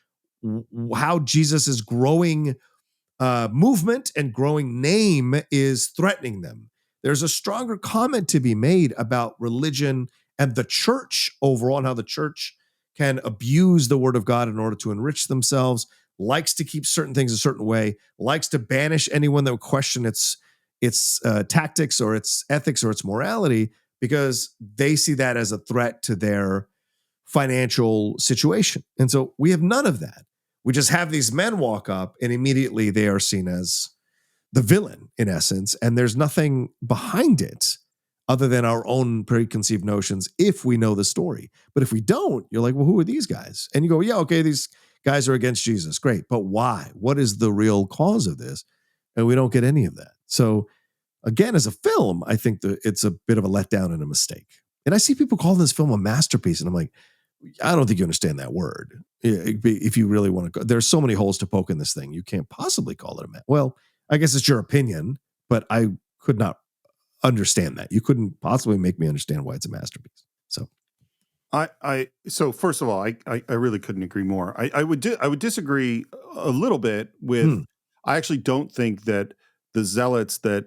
how Jesus' growing movement and growing name is threatening them? There's a stronger comment to be made about religion and the church overall, and how the church can abuse the word of God in order to enrich themselves, likes to keep certain things a certain way, likes to banish anyone that would question its tactics or its ethics or its morality, because they see that as a threat to their financial situation. And so we have none of that. We just have these men walk up and immediately they are seen as the villain, in essence, and there's nothing behind it other than our own preconceived notions if we know the story. But if we don't, you're like, well, who are these guys? And you go, yeah, okay, these guys are against Jesus. Great. But why? What is the real cause of this? And we don't get any of that. So again, as a film, I think that it's a bit of a letdown and a mistake. And I see people calling this film a masterpiece, and I'm like, I don't think you understand that word. If you really want to go, there's so many holes to poke in this thing. You can't possibly call it a well, I guess it's your opinion, but I could not understand that. You couldn't possibly make me understand why it's a masterpiece. So so first of all, I really couldn't agree more. I would disagree a little bit with, I actually don't think that the zealots that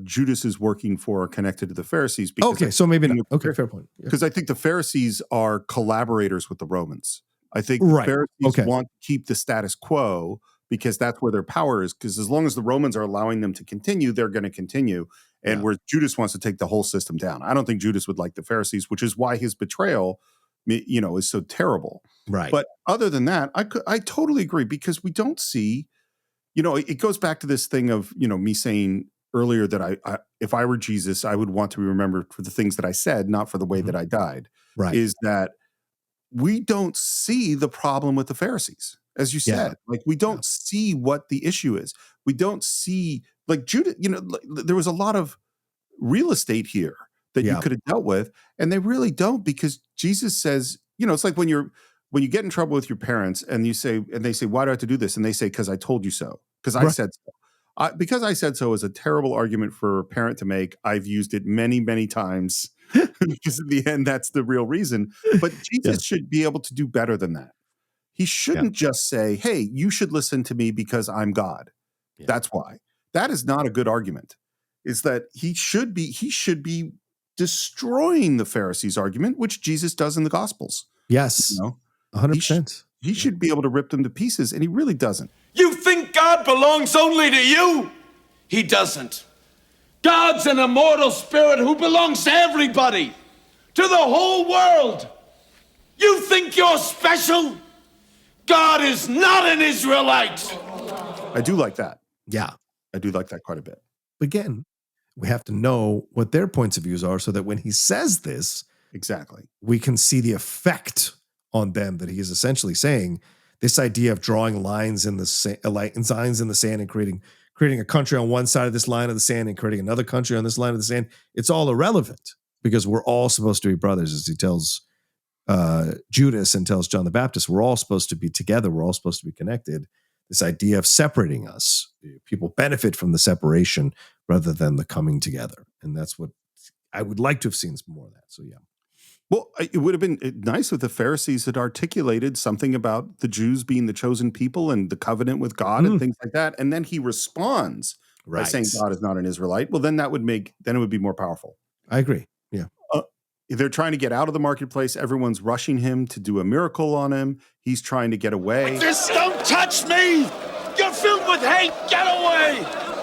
Judas is working for are connected to the Pharisees. Okay, so maybe not. Okay, fair point. Because I think the Pharisees are collaborators with the Romans. I think Right. the Pharisees Okay. want to keep the status quo because that's where their power is. Because as long as the Romans are allowing them to continue, they're going to continue. And where Judas wants to take the whole system down. I don't think Judas would like the Pharisees, which is why his betrayal, is so terrible. Right. But other than that, I totally agree, because we don't see, it goes back to this thing of, me saying earlier that I if I were Jesus, I would want to be remembered for the things that I said, not for the way that I died. Right. Is that we don't see the problem with the Pharisees, as you said. Like, we don't see what the issue is. We don't see, like, Judas, there was a lot of real estate here that you could have dealt with, and they really don't, because Jesus says, it's like when you get in trouble with your parents and they say, why do I have to do this? And they say, because I told you so, because I said so. Because I said so is a terrible argument for a parent to make. I've used it many, many times because in the end, that's the real reason. But Jesus should be able to do better than that. He shouldn't just say, hey, you should listen to me because I'm God. That's why. That is not a good argument. Is that he should be destroying the Pharisees' argument, which Jesus does in the Gospels. Yes. 100%. He should be able to rip them to pieces, and he really doesn't. You think God belongs only to you? He doesn't. God's an immortal spirit who belongs to everybody, to the whole world. You think you're special? God is not an Israelite. I do like that. Yeah. I do like that quite a bit. Again, we have to know what their points of views are so that when he says this, exactly, we can see the effect on them that he is essentially saying. This idea of drawing lines in the sand and creating a country on one side of this line of the sand and creating another country on this line of the sand, it's all irrelevant, because we're all supposed to be brothers, as he tells Judas and tells John the Baptist. We're all supposed to be together. We're all supposed to be connected. This idea of separating us, people benefit from the separation rather than the coming together. And that's what I would like to have seen more of that. So, yeah. Well, it would have been nice if the Pharisees had articulated something about the Jews being the chosen people and the covenant with God and things like that. And then he responds by saying God is not an Israelite, well, then it would be more powerful. I agree. Yeah. They're trying to get out of the marketplace. Everyone's rushing him to do a miracle on him. He's trying to get away. Just don't touch me! You're filled with hate! Get away!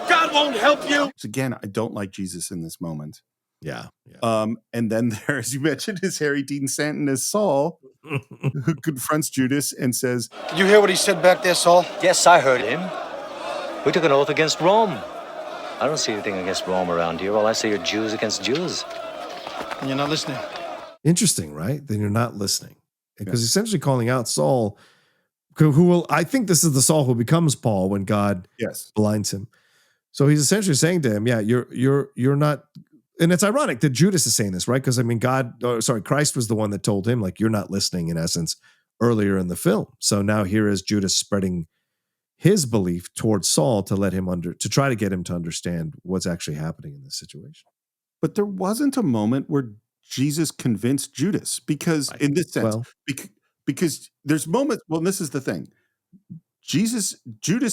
God won't help you! So again, I don't like Jesus in this moment. Yeah. And then there, as you mentioned, is Harry Dean Stanton as Saul, who confronts Judas and says, Did you hear what he said back there, Saul? Yes, I heard him. We took an oath against Rome. I don't see anything against Rome around here. All I see are Jews against Jews. And you're not listening. Interesting, right? Then you're not listening. Because he's essentially calling out Saul, who will, I think this is the Saul who becomes Paul when God blinds him. So he's essentially saying to him, yeah, you're not. And it's ironic that Judas is saying this, right? Because I mean, Christ was the one that told him, like, you're not listening, in essence, earlier in the film. So now here is Judas spreading his belief towards Saul to try to get him to understand what's actually happening in this situation. But there wasn't a moment where Jesus convinced Judas, because in this sense, because there's moments. Well, this is the thing. Judas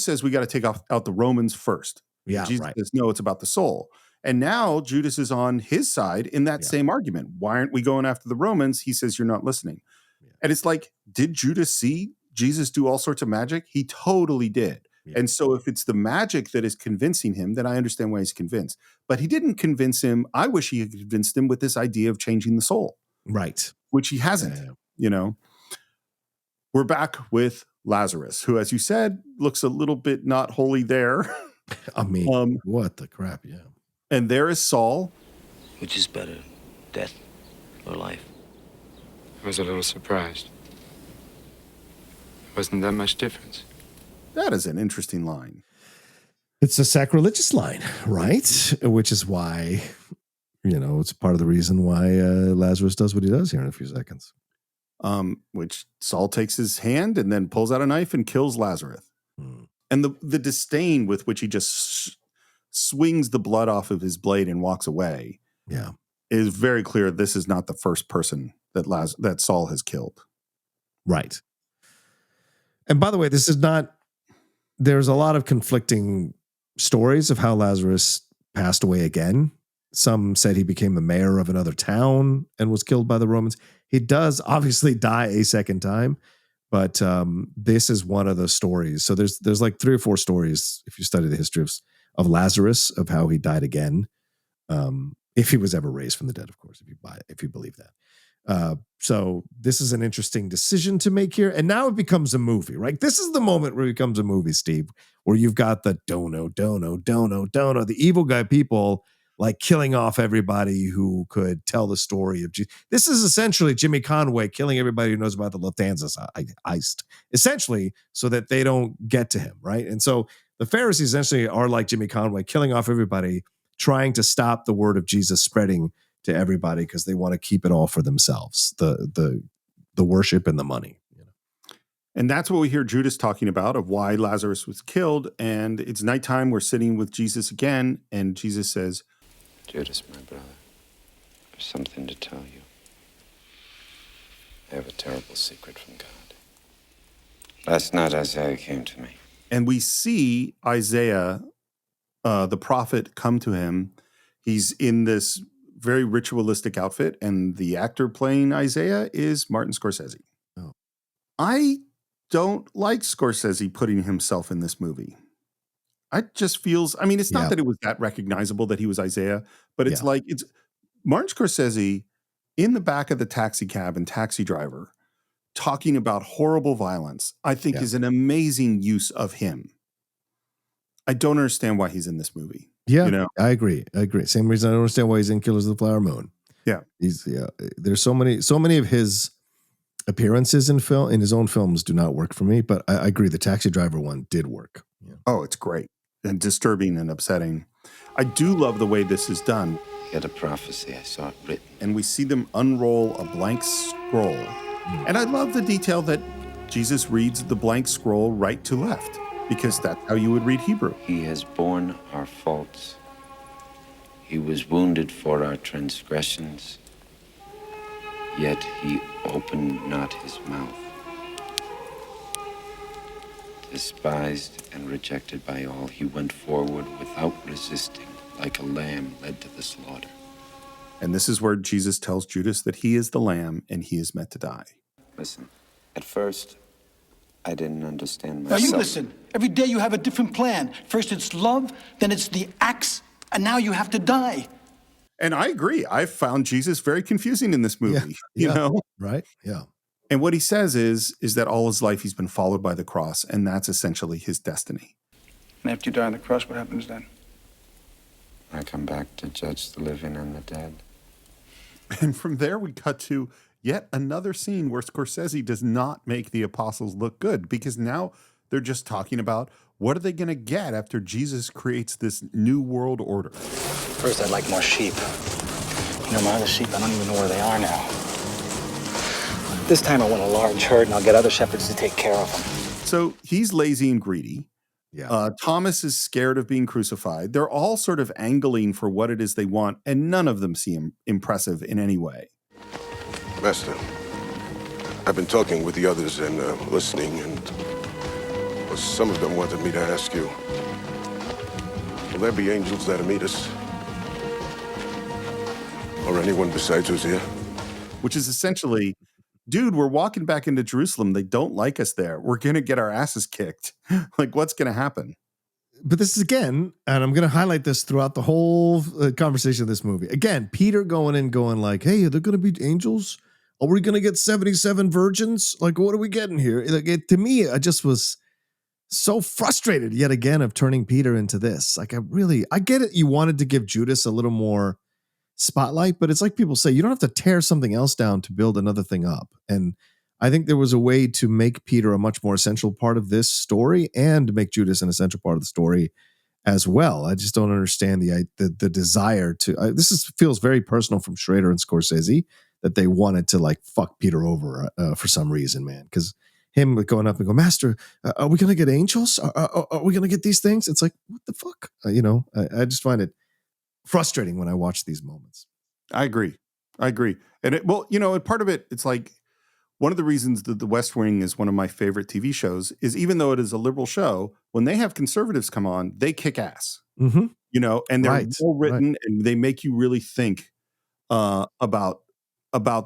says we got to take out the Romans first. Yeah, Jesus says no, it's about the soul. And now Judas is on his side in that same argument. Why aren't we going after the Romans? He says, you're not listening. Yeah. And it's like, did Judas see Jesus do all sorts of magic? He totally did. Yeah. And so if it's the magic that is convincing him, then I understand why he's convinced. But he didn't convince him. I wish he had convinced him with this idea of changing the soul. Right. Which he hasn't, We're back with Lazarus, who, as you said, looks a little bit not wholly there. I mean, what the crap, yeah. And there is Saul. Which is better, death or life? I was a little surprised. Wasn't that much difference. That is an interesting line. It's a sacrilegious line, right? Which is why, it's part of the reason why Lazarus does what he does here in a few seconds. Which Saul takes his hand and then pulls out a knife and kills Lazarus. And the disdain with which he just swings the blood off of his blade and walks away. Yeah. Is very clear this is not the first person that Saul has killed. Right. And by the way, there's a lot of conflicting stories of how Lazarus passed away again. Some said he became the mayor of another town and was killed by the Romans. He does obviously die a second time, but this is one of the stories. So there's like 3 or 4 stories, if you study the history of Lazarus, of how he died again. If he was ever raised from the dead, of course, if you believe that. So this is an interesting decision to make here. And now it becomes a movie, right? This is the moment where it becomes a movie, Steve, where you've got the dono, the evil guy people like killing off everybody who could tell the story of Jesus. This is essentially Jimmy Conway killing everybody who knows about the Lufthansa heist, essentially, so that they don't get to him, right? And so the Pharisees essentially are like Jimmy Conway, killing off everybody, trying to stop the word of Jesus spreading to everybody because they want to keep it all for themselves, the worship and the money. And that's what we hear Judas talking about, of why Lazarus was killed. And it's nighttime. We're sitting with Jesus again. And Jesus says, Judas, my brother, there's something to tell you. I have a terrible secret from God. Last night, Isaiah came to me. And we see Isaiah, the prophet, come to him. He's in this very ritualistic outfit, and the actor playing Isaiah is Martin Scorsese. Oh. I don't like Scorsese putting himself in this movie. It's not that it was that recognizable that he was Isaiah, but it's it's Martin Scorsese in the back of the taxi cab and Taxi Driver talking about horrible violence, I think is an amazing use of him. I don't understand why he's in this movie. Yeah, I agree. Same reason I don't understand why he's in Killers of the Flower Moon. Yeah. There's so many of his appearances in his own films do not work for me, but I agree the Taxi Driver one did work. Yeah. Oh, it's great and disturbing and upsetting. I do love the way this is done. He had a prophecy, I saw it written. And we see them unroll a blank scroll. And I love the detail that Jesus reads the blank scroll right to left, because that's how you would read Hebrew. He has borne our faults. He was wounded for our transgressions, yet he opened not his mouth. Despised and rejected by all, he went forward without resisting, like a lamb led to the slaughter. And this is where Jesus tells Judas that he is the lamb and he is meant to die. Listen, at first, I didn't understand Now myself. you listen. Every day you have a different plan. First it's love, then it's the axe, and now you have to die. And I agree. I found Jesus very confusing in this movie. Yeah. You know? Right? Yeah. And what he says is that all his life he's been followed by the cross, and that's essentially his destiny. And after you die on the cross, what happens then? I come back to judge the living and the dead. And from there, we cut to yet another scene where Scorsese does not make the apostles look good, because now they're just talking about what are they going to get after Jesus creates this new world order. First, I'd like more sheep. You know, my other sheep, I don't even know where they are now. This time I want a large herd, and I'll get other shepherds to take care of them. So he's lazy and greedy. Yeah. Thomas is scared of being crucified. They're all sort of angling for what it is they want, and none of them seem impressive in any way. Master, I've been talking with the others and listening, and some of them wanted me to ask you, will there be angels that'll meet us? Or anyone besides who's here? Which is essentially, dude, we're walking back into Jerusalem. They don't like us there. We're going to get our asses kicked. Like, what's going to happen? But this is again, and I'm going to highlight this throughout the whole conversation of this movie. Again, Peter going like, hey, are there going to be angels? Are we going to get 77 virgins? Like, what are we getting here? Like, to me, I just was so frustrated yet again of turning Peter into this. Like, I get it. You wanted to give Judas a little more spotlight, but it's like people say, you don't have to tear something else down to build another thing up. And I think there was a way to make Peter a much more essential part of this story and make Judas an essential part of the story as well. I just don't understand the desire to. Feels very personal from Schrader and Scorsese that they wanted to like fuck Peter over for some reason, man. Because him going up and go, Master, are we going to get angels? Are we going to get these things? It's like, what the fuck? I just find it frustrating when I watch these moments. I agree. And part of it, it's like one of the reasons that The West Wing is one of my favorite TV shows is even though it is a liberal show, when they have conservatives come on, they kick ass, mm-hmm. And they're well written and they make you really think about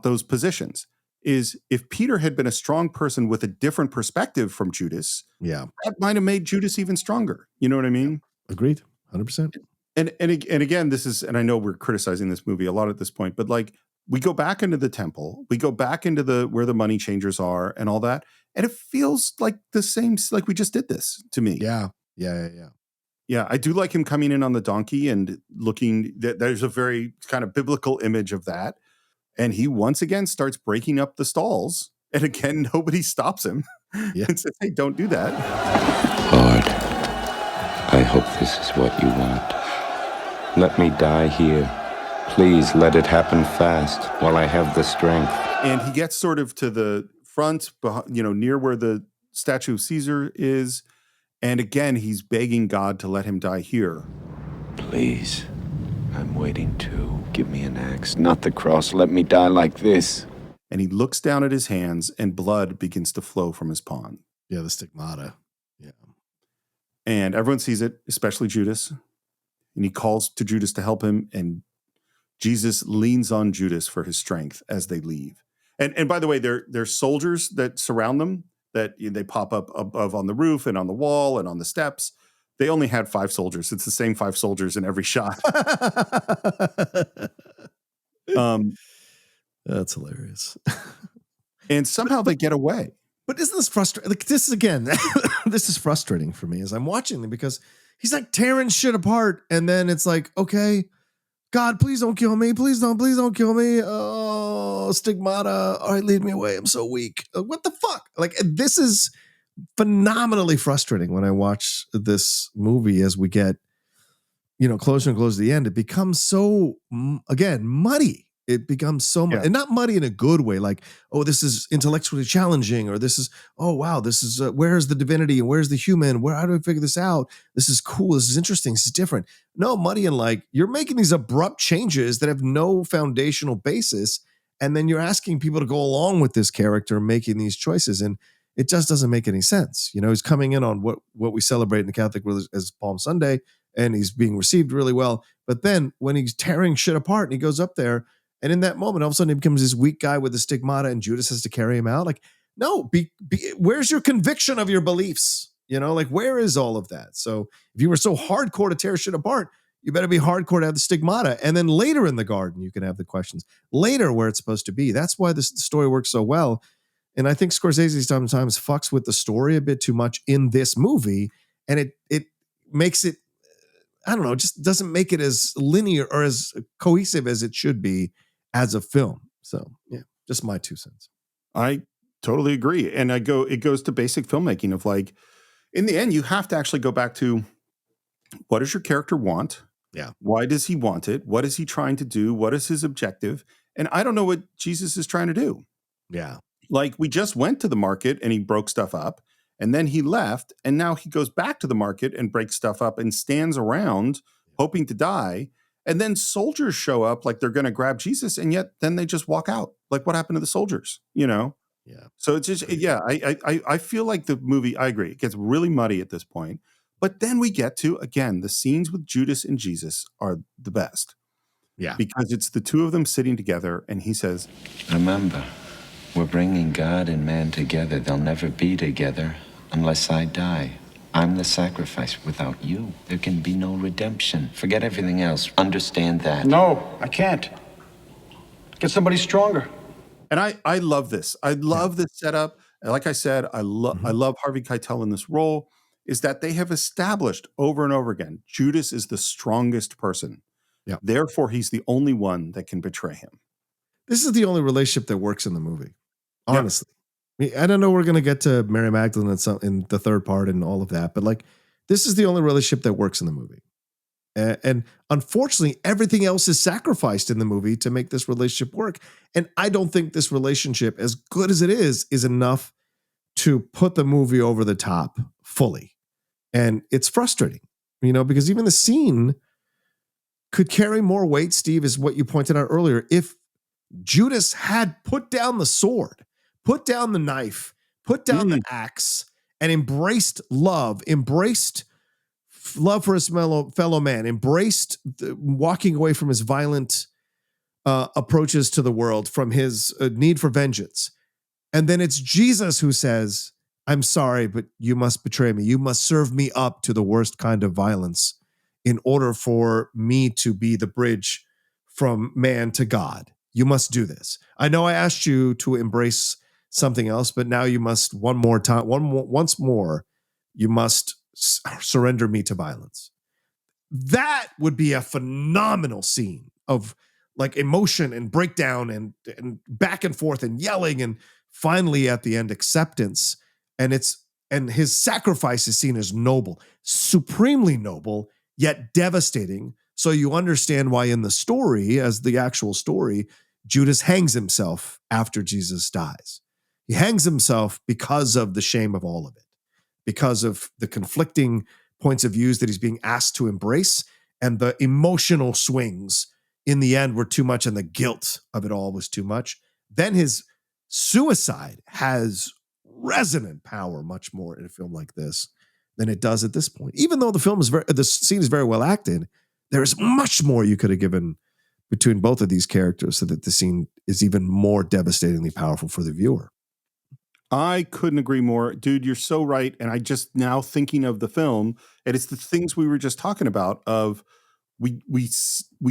those positions. Is if Peter had been a strong person with a different perspective from Judas, that might have made Judas even stronger. You know what I mean? Agreed. 100%. And again, this is, and I know we're criticizing this movie a lot at this point, but like we go back into the temple, we go back into where the money changers are and all that, and it feels like the same, like we just did this to me. Yeah. Yeah, I do like him coming in on the donkey and looking. There's a very kind of biblical image of that. And he once again starts breaking up the stalls. And again, nobody stops him and says, hey, don't do that. Lord, I hope this is what you want. Let me die here. Please let it happen fast while I have the strength. And he gets sort of to the front, near where the statue of Caesar is. And again, he's begging God to let him die here. Please, I'm waiting too. Give me an axe, not the cross. Let me die like this. And he looks down at his hands and blood begins to flow from his palm. Yeah, the stigmata. Yeah. And everyone sees it, especially Judas. And he calls to Judas to help him. And Jesus leans on Judas for his strength as they leave. And by the way, there's soldiers that surround them that they pop up above on the roof and on the wall and on the steps. They only had 5 soldiers. It's the same 5 soldiers in every shot. That's hilarious. And somehow they get away. But isn't this frustrating? Like, this is again, this is frustrating for me as I'm watching them because he's like tearing shit apart. And then it's like, okay, God, please don't kill me. Please don't kill me. Oh, stigmata. All right, lead me away. I'm so weak. What the fuck? Like, this is phenomenally frustrating when I watch this movie as we get, closer and closer to the end. It becomes so, again, muddy. It becomes so much, and not muddy in a good way. Like, oh, this is intellectually challenging, or this is, oh, wow, this is, where's the divinity and where's the human? How do I figure this out? This is cool. This is interesting. This is different. No, muddy and like, you're making these abrupt changes that have no foundational basis. And then you're asking people to go along with this character making these choices. And it just doesn't make any sense. You know, he's coming in on what we celebrate in the Catholic religion as Palm Sunday, and he's being received really well. But then when he's tearing shit apart and he goes up there, and in that moment, all of a sudden he becomes this weak guy with a stigmata, and Judas has to carry him out. Like, no, where's your conviction of your beliefs? You know, like, where is all of that? So if you were so hardcore to tear shit apart, you better be hardcore to have the stigmata. And then later in the garden, you can have the questions. Later where it's supposed to be. That's why this story works so well. And I think Scorsese sometimes fucks with the story a bit too much in this movie. And it makes it, I don't know, just doesn't make it as linear or as cohesive as it should be as a film. So, yeah, just my 2 cents. I totally agree. And it goes to basic filmmaking of like, in the end, you have to actually go back to what does your character want? Yeah. Why does he want it? What is he trying to do? What is his objective? And I don't know what Jesus is trying to do. Yeah. Like, we just went to the market and he broke stuff up, and then he left, and now he goes back to the market and breaks stuff up and stands around hoping to die. And then soldiers show up like they're going to grab Jesus, and yet then they just walk out. Like, what happened to the soldiers? You know? Yeah. So it's just, yeah, I feel like the movie, I agree, it gets really muddy at this point. But then we get to, again, the scenes with Judas and Jesus are the best. Yeah. Because it's the two of them sitting together, and he says, Remember, we're bringing God and man together. They'll never be together unless I die. I'm the sacrifice. Without you, there can be no redemption. Forget everything else. Understand that. No, I can't. Get somebody stronger. and I love this. I love this setup. And like I said, I love Harvey Keitel in this role, is that they have established over and over again, Judas is the strongest person. Yeah. Therefore, he's the only one that can betray him. This is the only relationship that works in the movie. Honestly. I don't know we're going to get to Mary Magdalene in the third part and all of that, but like, this is the only relationship that works in the movie. And unfortunately, everything else is sacrificed in the movie to make this relationship work. And I don't think this relationship, as good as it is enough to put the movie over the top fully. And it's frustrating, you know, because even the scene could carry more weight, Steve, is what you pointed out earlier. If Judas had put down the sword, put down the knife, put down the axe, and embraced love for his fellow man, embraced walking away from his violent approaches to the world, from his need for vengeance. And then it's Jesus who says, I'm sorry, but you must betray me. You must serve me up to the worst kind of violence in order for me to be the bridge from man to God. You must do this. I know I asked you to embrace something else, but now you must once more, you must surrender me to violence. That would be a phenomenal scene of like emotion and breakdown and back and forth and yelling, and finally at the end, acceptance. And his sacrifice is seen as noble, supremely noble, yet devastating. So you understand why in the story, as the actual story, Judas hangs himself after Jesus dies. He hangs himself because of the shame of all of it, because of the conflicting points of views that he's being asked to embrace, and the emotional swings in the end were too much, and the guilt of it all was too much. Then his suicide has resonant power much more in a film like this than it does at this point. Even though the scene is very well acted, there is much more you could have given between both of these characters so that the scene is even more devastatingly powerful for the viewer. I couldn't agree more. Dude, you're so right. And I just now thinking of the film, and it's the things we were just talking about of we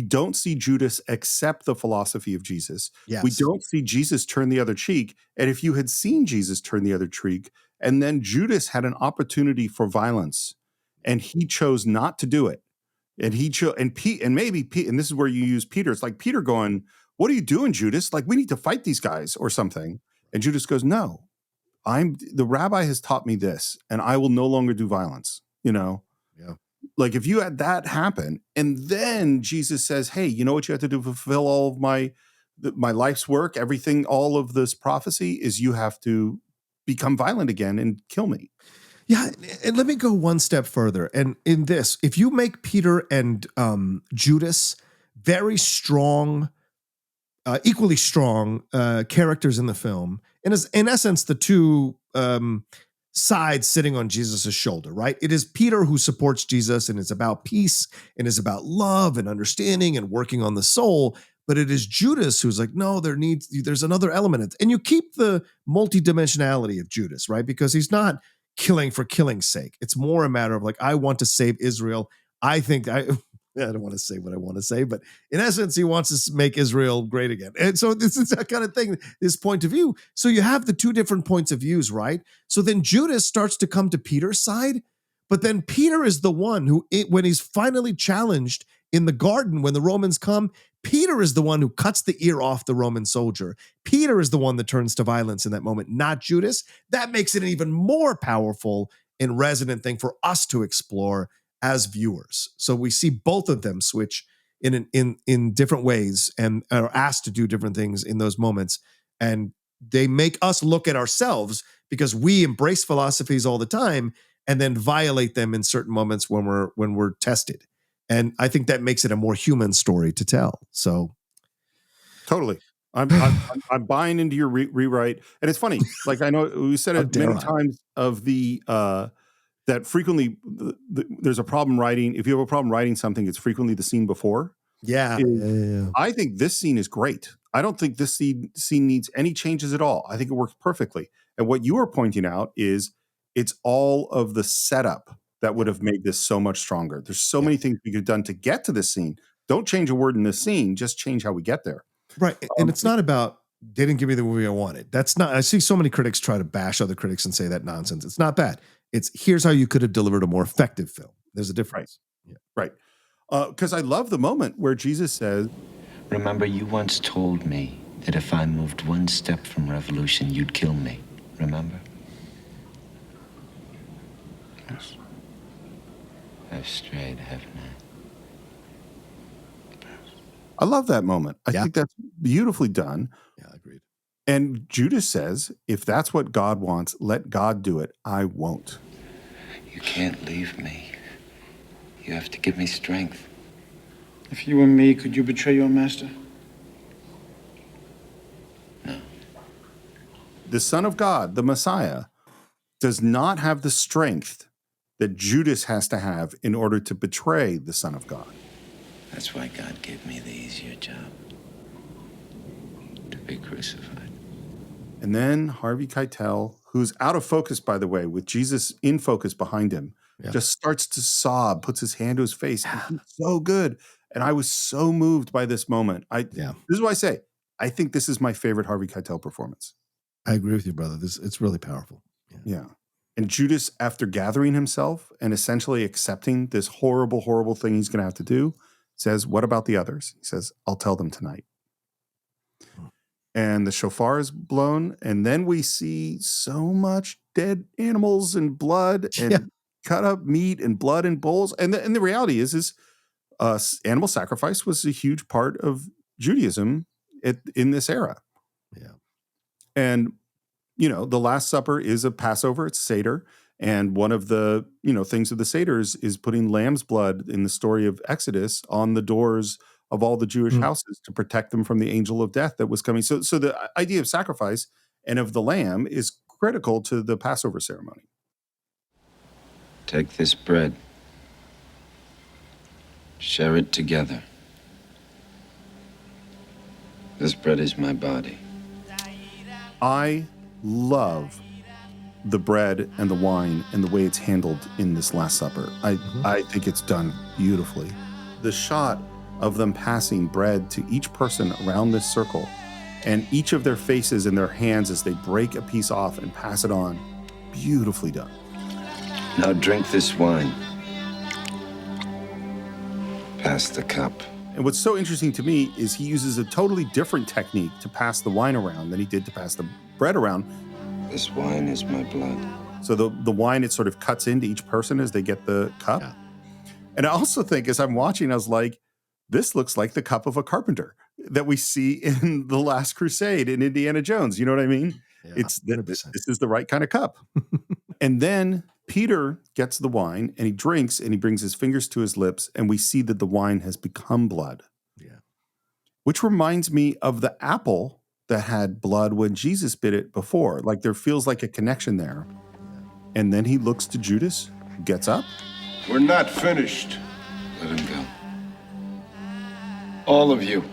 don't see Judas accept the philosophy of Jesus. Yes. We don't see Jesus turn the other cheek. And if you had seen Jesus turn the other cheek, and then Judas had an opportunity for violence, and he chose not to do it. And he chose, and this is where you use Peter. It's like Peter going, "What are you doing, Judas? Like, we need to fight these guys or something." And Judas goes, "No, the rabbi has taught me this, and I will no longer do violence." You know? Yeah. Like, if you had that happen, and then Jesus says, "Hey, you know what you have to do to fulfill all of my life's work, everything, all of this prophecy is you have to become violent again and kill me." Yeah, and let me go one step further. And in this, if you make Peter and Judas very strong, equally strong characters in the film, and in essence, the two sides sitting on Jesus' shoulder, right? It is Peter who supports Jesus and is about peace and is about love and understanding and working on the soul. But it is Judas who's like, no, there's another element. And you keep the multidimensionality of Judas, right? Because he's not killing for killing's sake. It's more a matter of like, I want to save Israel. I don't want to say what I want to say, but in essence, he wants to make Israel great again. And so this is that kind of thing, this point of view. So you have the two different points of views, right? So then Judas starts to come to Peter's side, but then Peter is the one who, when he's finally challenged in the garden, when the Romans come, Peter is the one who cuts the ear off the Roman soldier. Peter is the one that turns to violence in that moment, not Judas. That makes it an even more powerful and resonant thing for us to explore as viewers. So we see both of them switch in different ways and are asked to do different things in those moments. And they make us look at ourselves because we embrace philosophies all the time and then violate them in certain moments when we're tested. And I think that makes it a more human story to tell. So totally. I'm buying into your rewrite. And it's funny, like I know we said it many times of the that frequently there's a problem writing. If you have a problem writing something, it's frequently the scene before. Yeah. I think this scene is great. I don't think this scene needs any changes at all. I think it works perfectly. And what you are pointing out is it's all of the setup that would have made this so much stronger. There's so many things we could have done to get to this scene. Don't change a word in this scene, just change how we get there. Right. And it's not about they didn't give me the movie I wanted. That's not, I see so many critics try to bash other critics and say that nonsense. It's not that. It's here's how you could have delivered a more effective film. There's a difference. Right. Because I love the moment where Jesus says, remember, you once told me that if I moved one step from revolution, you'd kill me. Remember? Yes. I've strayed, haven't I? I love that moment. I think that's beautifully done. Yeah, agreed. And Judas says, if that's what God wants, let God do it. I won't. You can't leave me. You have to give me strength. If you were me, could you betray your master? No. The Son of God, the Messiah, does not have the strength that Judas has to have in order to betray the Son of God. That's why God gave me the easier job. To be crucified. And then Harvey Keitel, who's out of focus, by the way, with Jesus in focus behind him, just starts to sob, puts his hand to his face. He's so good. And I was so moved by this moment. This is why I say, I think this is my favorite Harvey Keitel performance. I agree with you, brother. It's really powerful. Yeah. And Judas, after gathering himself and essentially accepting this horrible, horrible thing he's going to have to do, says, what about the others? He says, I'll tell them tonight. And the shofar is blown, and then we see so much dead animals and blood and cut up meat and blood and bowls. And the reality is animal sacrifice was a huge part of Judaism in this era. Yeah. And, the Last Supper is a Passover, it's Seder. And one of the, things of the Seder is putting lamb's blood in the story of Exodus on the doors of all the Jewish houses to protect them from the angel of death that was coming. So the idea of sacrifice and of the lamb is critical to the Passover ceremony. Take this bread. Share it together. This bread is my body. I love the bread and the wine and the way it's handled in this Last Supper. I think it's done beautifully. The shot of them passing bread to each person around this circle and each of their faces and their hands as they break a piece off and pass it on. Beautifully done. Now drink this wine. Pass the cup. And what's so interesting to me is he uses a totally different technique to pass the wine around than he did to pass the bread around. This wine is my blood. So the wine, it sort of cuts into each person as they get the cup. Yeah. And I also think as I'm watching, I was like, this looks like the cup of a carpenter that we see in The Last Crusade in Indiana Jones. You know what I mean? Yeah, this is the right kind of cup. And then Peter gets the wine and he drinks and he brings his fingers to his lips and we see that the wine has become blood. Yeah. Which reminds me of the apple that had blood when Jesus bit it before. Like there feels like a connection there. And then he looks to Judas, gets up. We're not finished. Let him go. All of you.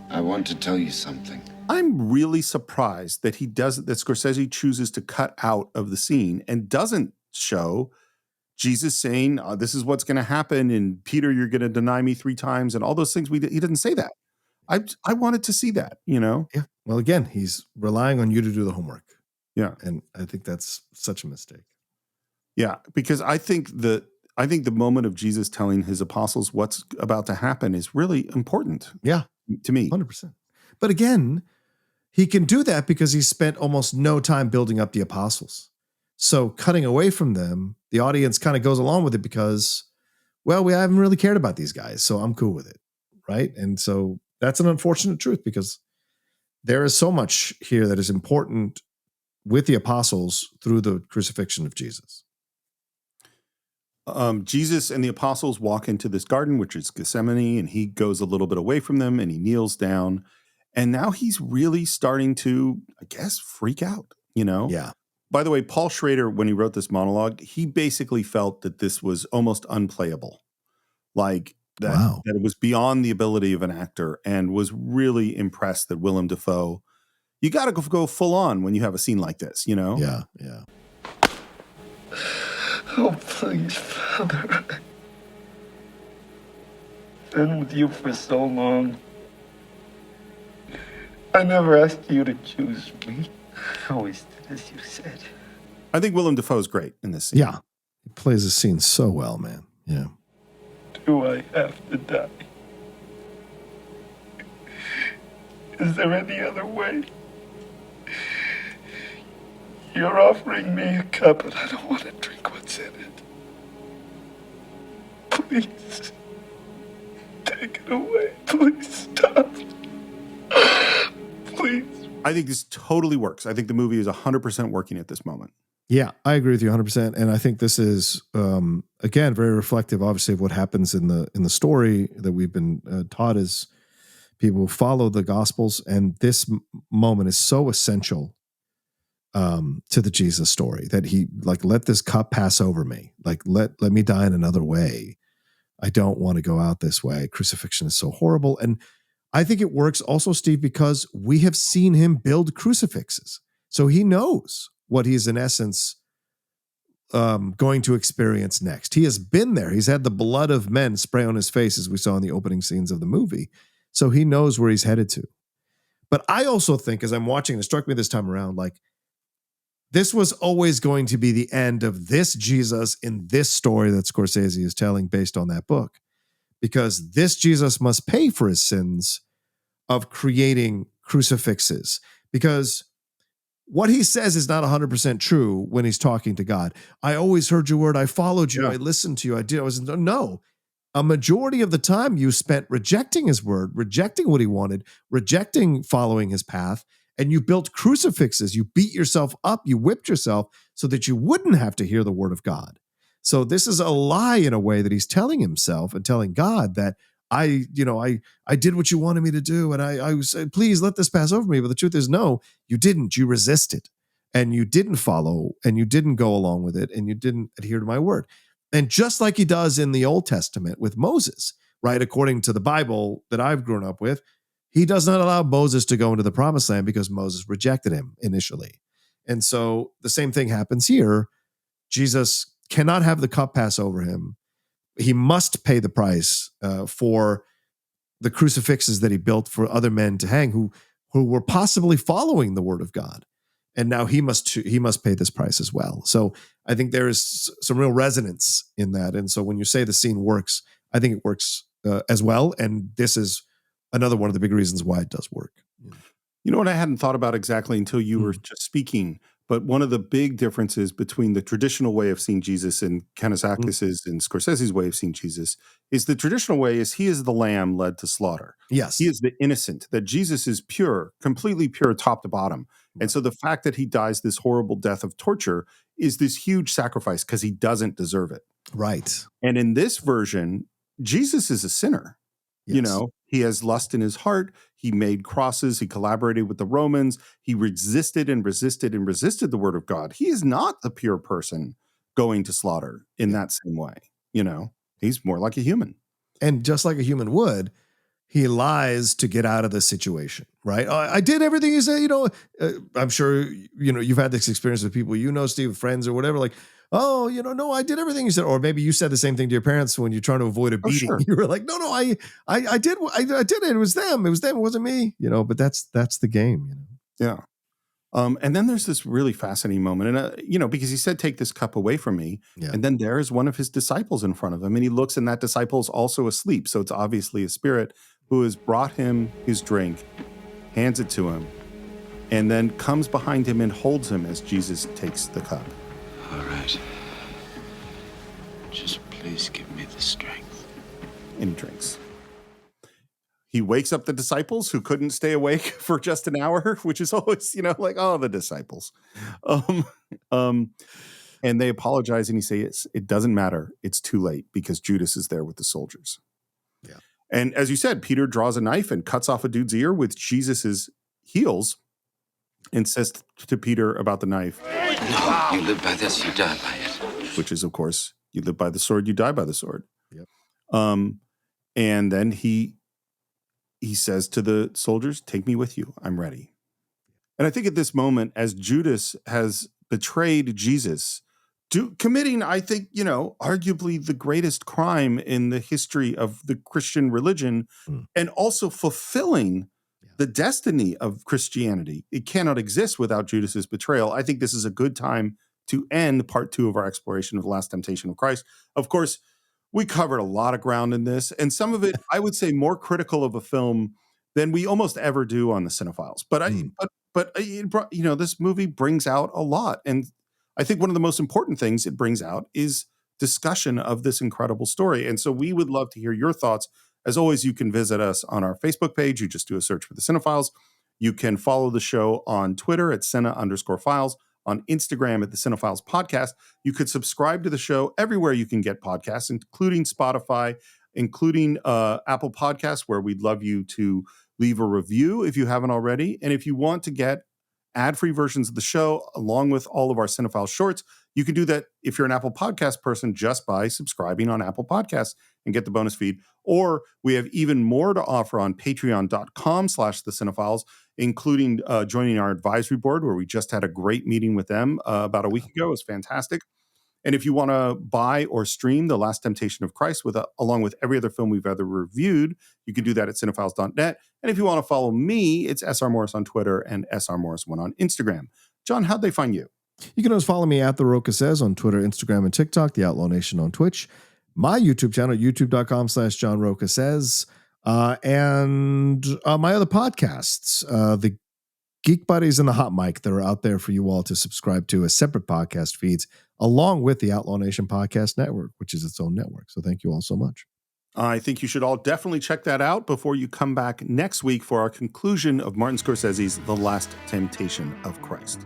I want to tell you something. I'm really surprised that that Scorsese chooses to cut out of the scene and doesn't show Jesus saying, this is what's going to happen, and Peter, you're going to deny me 3 times, and all those things. He didn't say that. I wanted to see that, Yeah. Well, again, he's relying on you to do the homework. Yeah. And I think that's such a mistake. Yeah, because I think the moment of Jesus telling his apostles what's about to happen is really important. Yeah. To me. 100%. But again, he can do that because he spent almost no time building up the apostles. So cutting away from them, the audience kind of goes along with it because, well, we haven't really cared about these guys, so I'm cool with it, right? And so that's an unfortunate truth because there is so much here that is important with the apostles through the crucifixion of Jesus. Jesus and the apostles walk into this garden, which is Gethsemane, and he goes a little bit away from them and he kneels down. And now he's really starting to, I guess, freak out, Yeah. By the way, Paul Schrader, when he wrote this monologue, he basically felt that this was almost unplayable. Like that it was beyond the ability of an actor, and was really impressed that Willem Dafoe, you got to go full on when you have a scene like this, Yeah. Oh, please, Father. I've been with you for so long. I never asked you to choose me. I always did as you said. I think Willem Dafoe's great in this scene. Yeah. He plays the scene so well, man. Yeah. Do I have to die? Is there any other way? You're offering me a cup, and I don't want to drink what's in it. Please, take it away. Please stop. Please. I think this totally works. I think the movie is 100% working at this moment. Yeah, I agree with you 100%. And I think this is, again, very reflective, obviously, of what happens in the story that we've been taught as people who follow the Gospels. And this moment is so essential to the Jesus story that he, let this cup pass over me. Let me die in another way. I don't want to go out this way. Crucifixion is so horrible. And I think it works also, Steve, because we have seen him build crucifixes. So he knows what he's in essence going to experience next. He has been there. He's had the blood of men spray on his face, as we saw in the opening scenes of the movie. So he knows where he's headed to. But I also think, as I'm watching, it struck me this time around, this was always going to be the end of this Jesus in this story that Scorsese is telling based on that book. Because this Jesus must pay for his sins of creating crucifixes. Because what he says is not 100% true when he's talking to God. I always heard your word. I followed you. Yeah. I listened to you. I did. No. A majority of the time you spent rejecting his word, rejecting what he wanted, rejecting following his path, and you built crucifixes. You beat yourself up. You whipped yourself so that you wouldn't have to hear the word of God. So this is a lie in a way that he's telling himself and telling God that I did what you wanted me to do. And I was, please let this pass over me. But the truth is, no, you didn't. You resisted and you didn't follow and you didn't go along with it and you didn't adhere to my word. And just like he does in the Old Testament with Moses, right? According to the Bible that I've grown up with, he does not allow Moses to go into the promised land because Moses rejected him initially. And so the same thing happens here. Jesus cannot have the cup pass over him. He must pay the price for the crucifixes that he built for other men to hang who were possibly following the word of God. And now he must pay this price as well. So I think there is some real resonance in that. And so when you say the scene works, I think it works as well. And this is another one of the big reasons why it does work. You know what I hadn't thought about exactly until you were just speaking, but one of the big differences between the traditional way of seeing Jesus and Kazantzakis' and Scorsese's way of seeing Jesus is the traditional way is he is the lamb led to slaughter. Yes. He is the innocent, that Jesus is pure, completely pure top to bottom. And so the fact that he dies this horrible death of torture is this huge sacrifice because he doesn't deserve it. Right. And in this version, Jesus is a sinner. You know, he has lust in his heart. He made crosses. He collaborated with the Romans. He resisted and resisted and resisted the word of God. He is not the pure person going to slaughter in that same way. You know, he's more like a human. And just like a human would, he lies to get out of the situation, right? I did everything he said, I'm sure, you've had this experience with people, Steve, friends or whatever, like, oh, no, I did everything you said. Or maybe you said the same thing to your parents when you're trying to avoid a beating. Oh, sure. You were like, no, I did it. It was them. It wasn't me, but that's the game, Yeah. And then there's this really fascinating moment, and because he said, "Take this cup away from me," and then there is one of his disciples in front of him, and he looks, and that disciple is also asleep. So it's obviously a spirit who has brought him his drink, hands it to him, and then comes behind him and holds him as Jesus takes the cup. All right. Just please give me the strength. And he drinks. He wakes up the disciples who couldn't stay awake for just an hour, which is always, like, oh, the disciples. And they apologize, and he says, it doesn't matter. It's too late because Judas is there with the soldiers. Yeah. And as you said, Peter draws a knife and cuts off a dude's ear with Jesus's heels and says to Peter about the knife, No, you live by this, you die by it. Which is, of course, you live by the sword, you die by the sword. Yep. And then he says to the soldiers, take me with you. I'm ready. And I think at this moment, as Judas has betrayed Jesus, committing, I think, arguably the greatest crime in the history of the Christian religion, and also fulfilling the destiny of Christianity. It cannot exist without Judas's betrayal. I think this is a good time to end part 2 of our exploration of the last temptation of Christ. Of course, we covered a lot of ground in this, and some of it, I would say, more critical of a film than we almost ever do on the Cine-Files. But this movie brings out a lot, and I think one of the most important things it brings out is discussion of this incredible story. And so we would love to hear your thoughts. As always, you can visit us on our Facebook page. You just do a search for the Cine-Files. You can follow the show on Twitter at Cine_Files, on Instagram at the Cine-Files Podcast. You could subscribe to the show everywhere you can get podcasts, including Spotify, including Apple Podcasts, where we'd love you to leave a review if you haven't already. And if you want to get ad-free versions of the show, along with all of our Cine-Files shorts, you can do that if you're an Apple Podcast person just by subscribing on Apple Podcasts and get the bonus feed. Or we have even more to offer on patreon.com/the Cine-Files, including joining our advisory board, where we just had a great meeting with them about a week ago. It was fantastic. And if you want to buy or stream The Last Temptation of Christ along with every other film we've ever reviewed, you can do that at cinephiles.net. And if you want to follow me, it's SR Morris on Twitter and SR Morris1 on Instagram. John, how'd they find you? You can always follow me at The Rocha Says on Twitter, Instagram, and TikTok, The Outlaw Nation on Twitch, my YouTube channel, youtube.com/John Rocha Says, and my other podcasts, the Geek Buddies and the Hot Mic, that are out there for you all to subscribe to as separate podcast feeds, along with the Outlaw Nation Podcast Network, which is its own network. So thank you all so much. I think you should all definitely check that out before you come back next week for our conclusion of Martin Scorsese's The Last Temptation of Christ.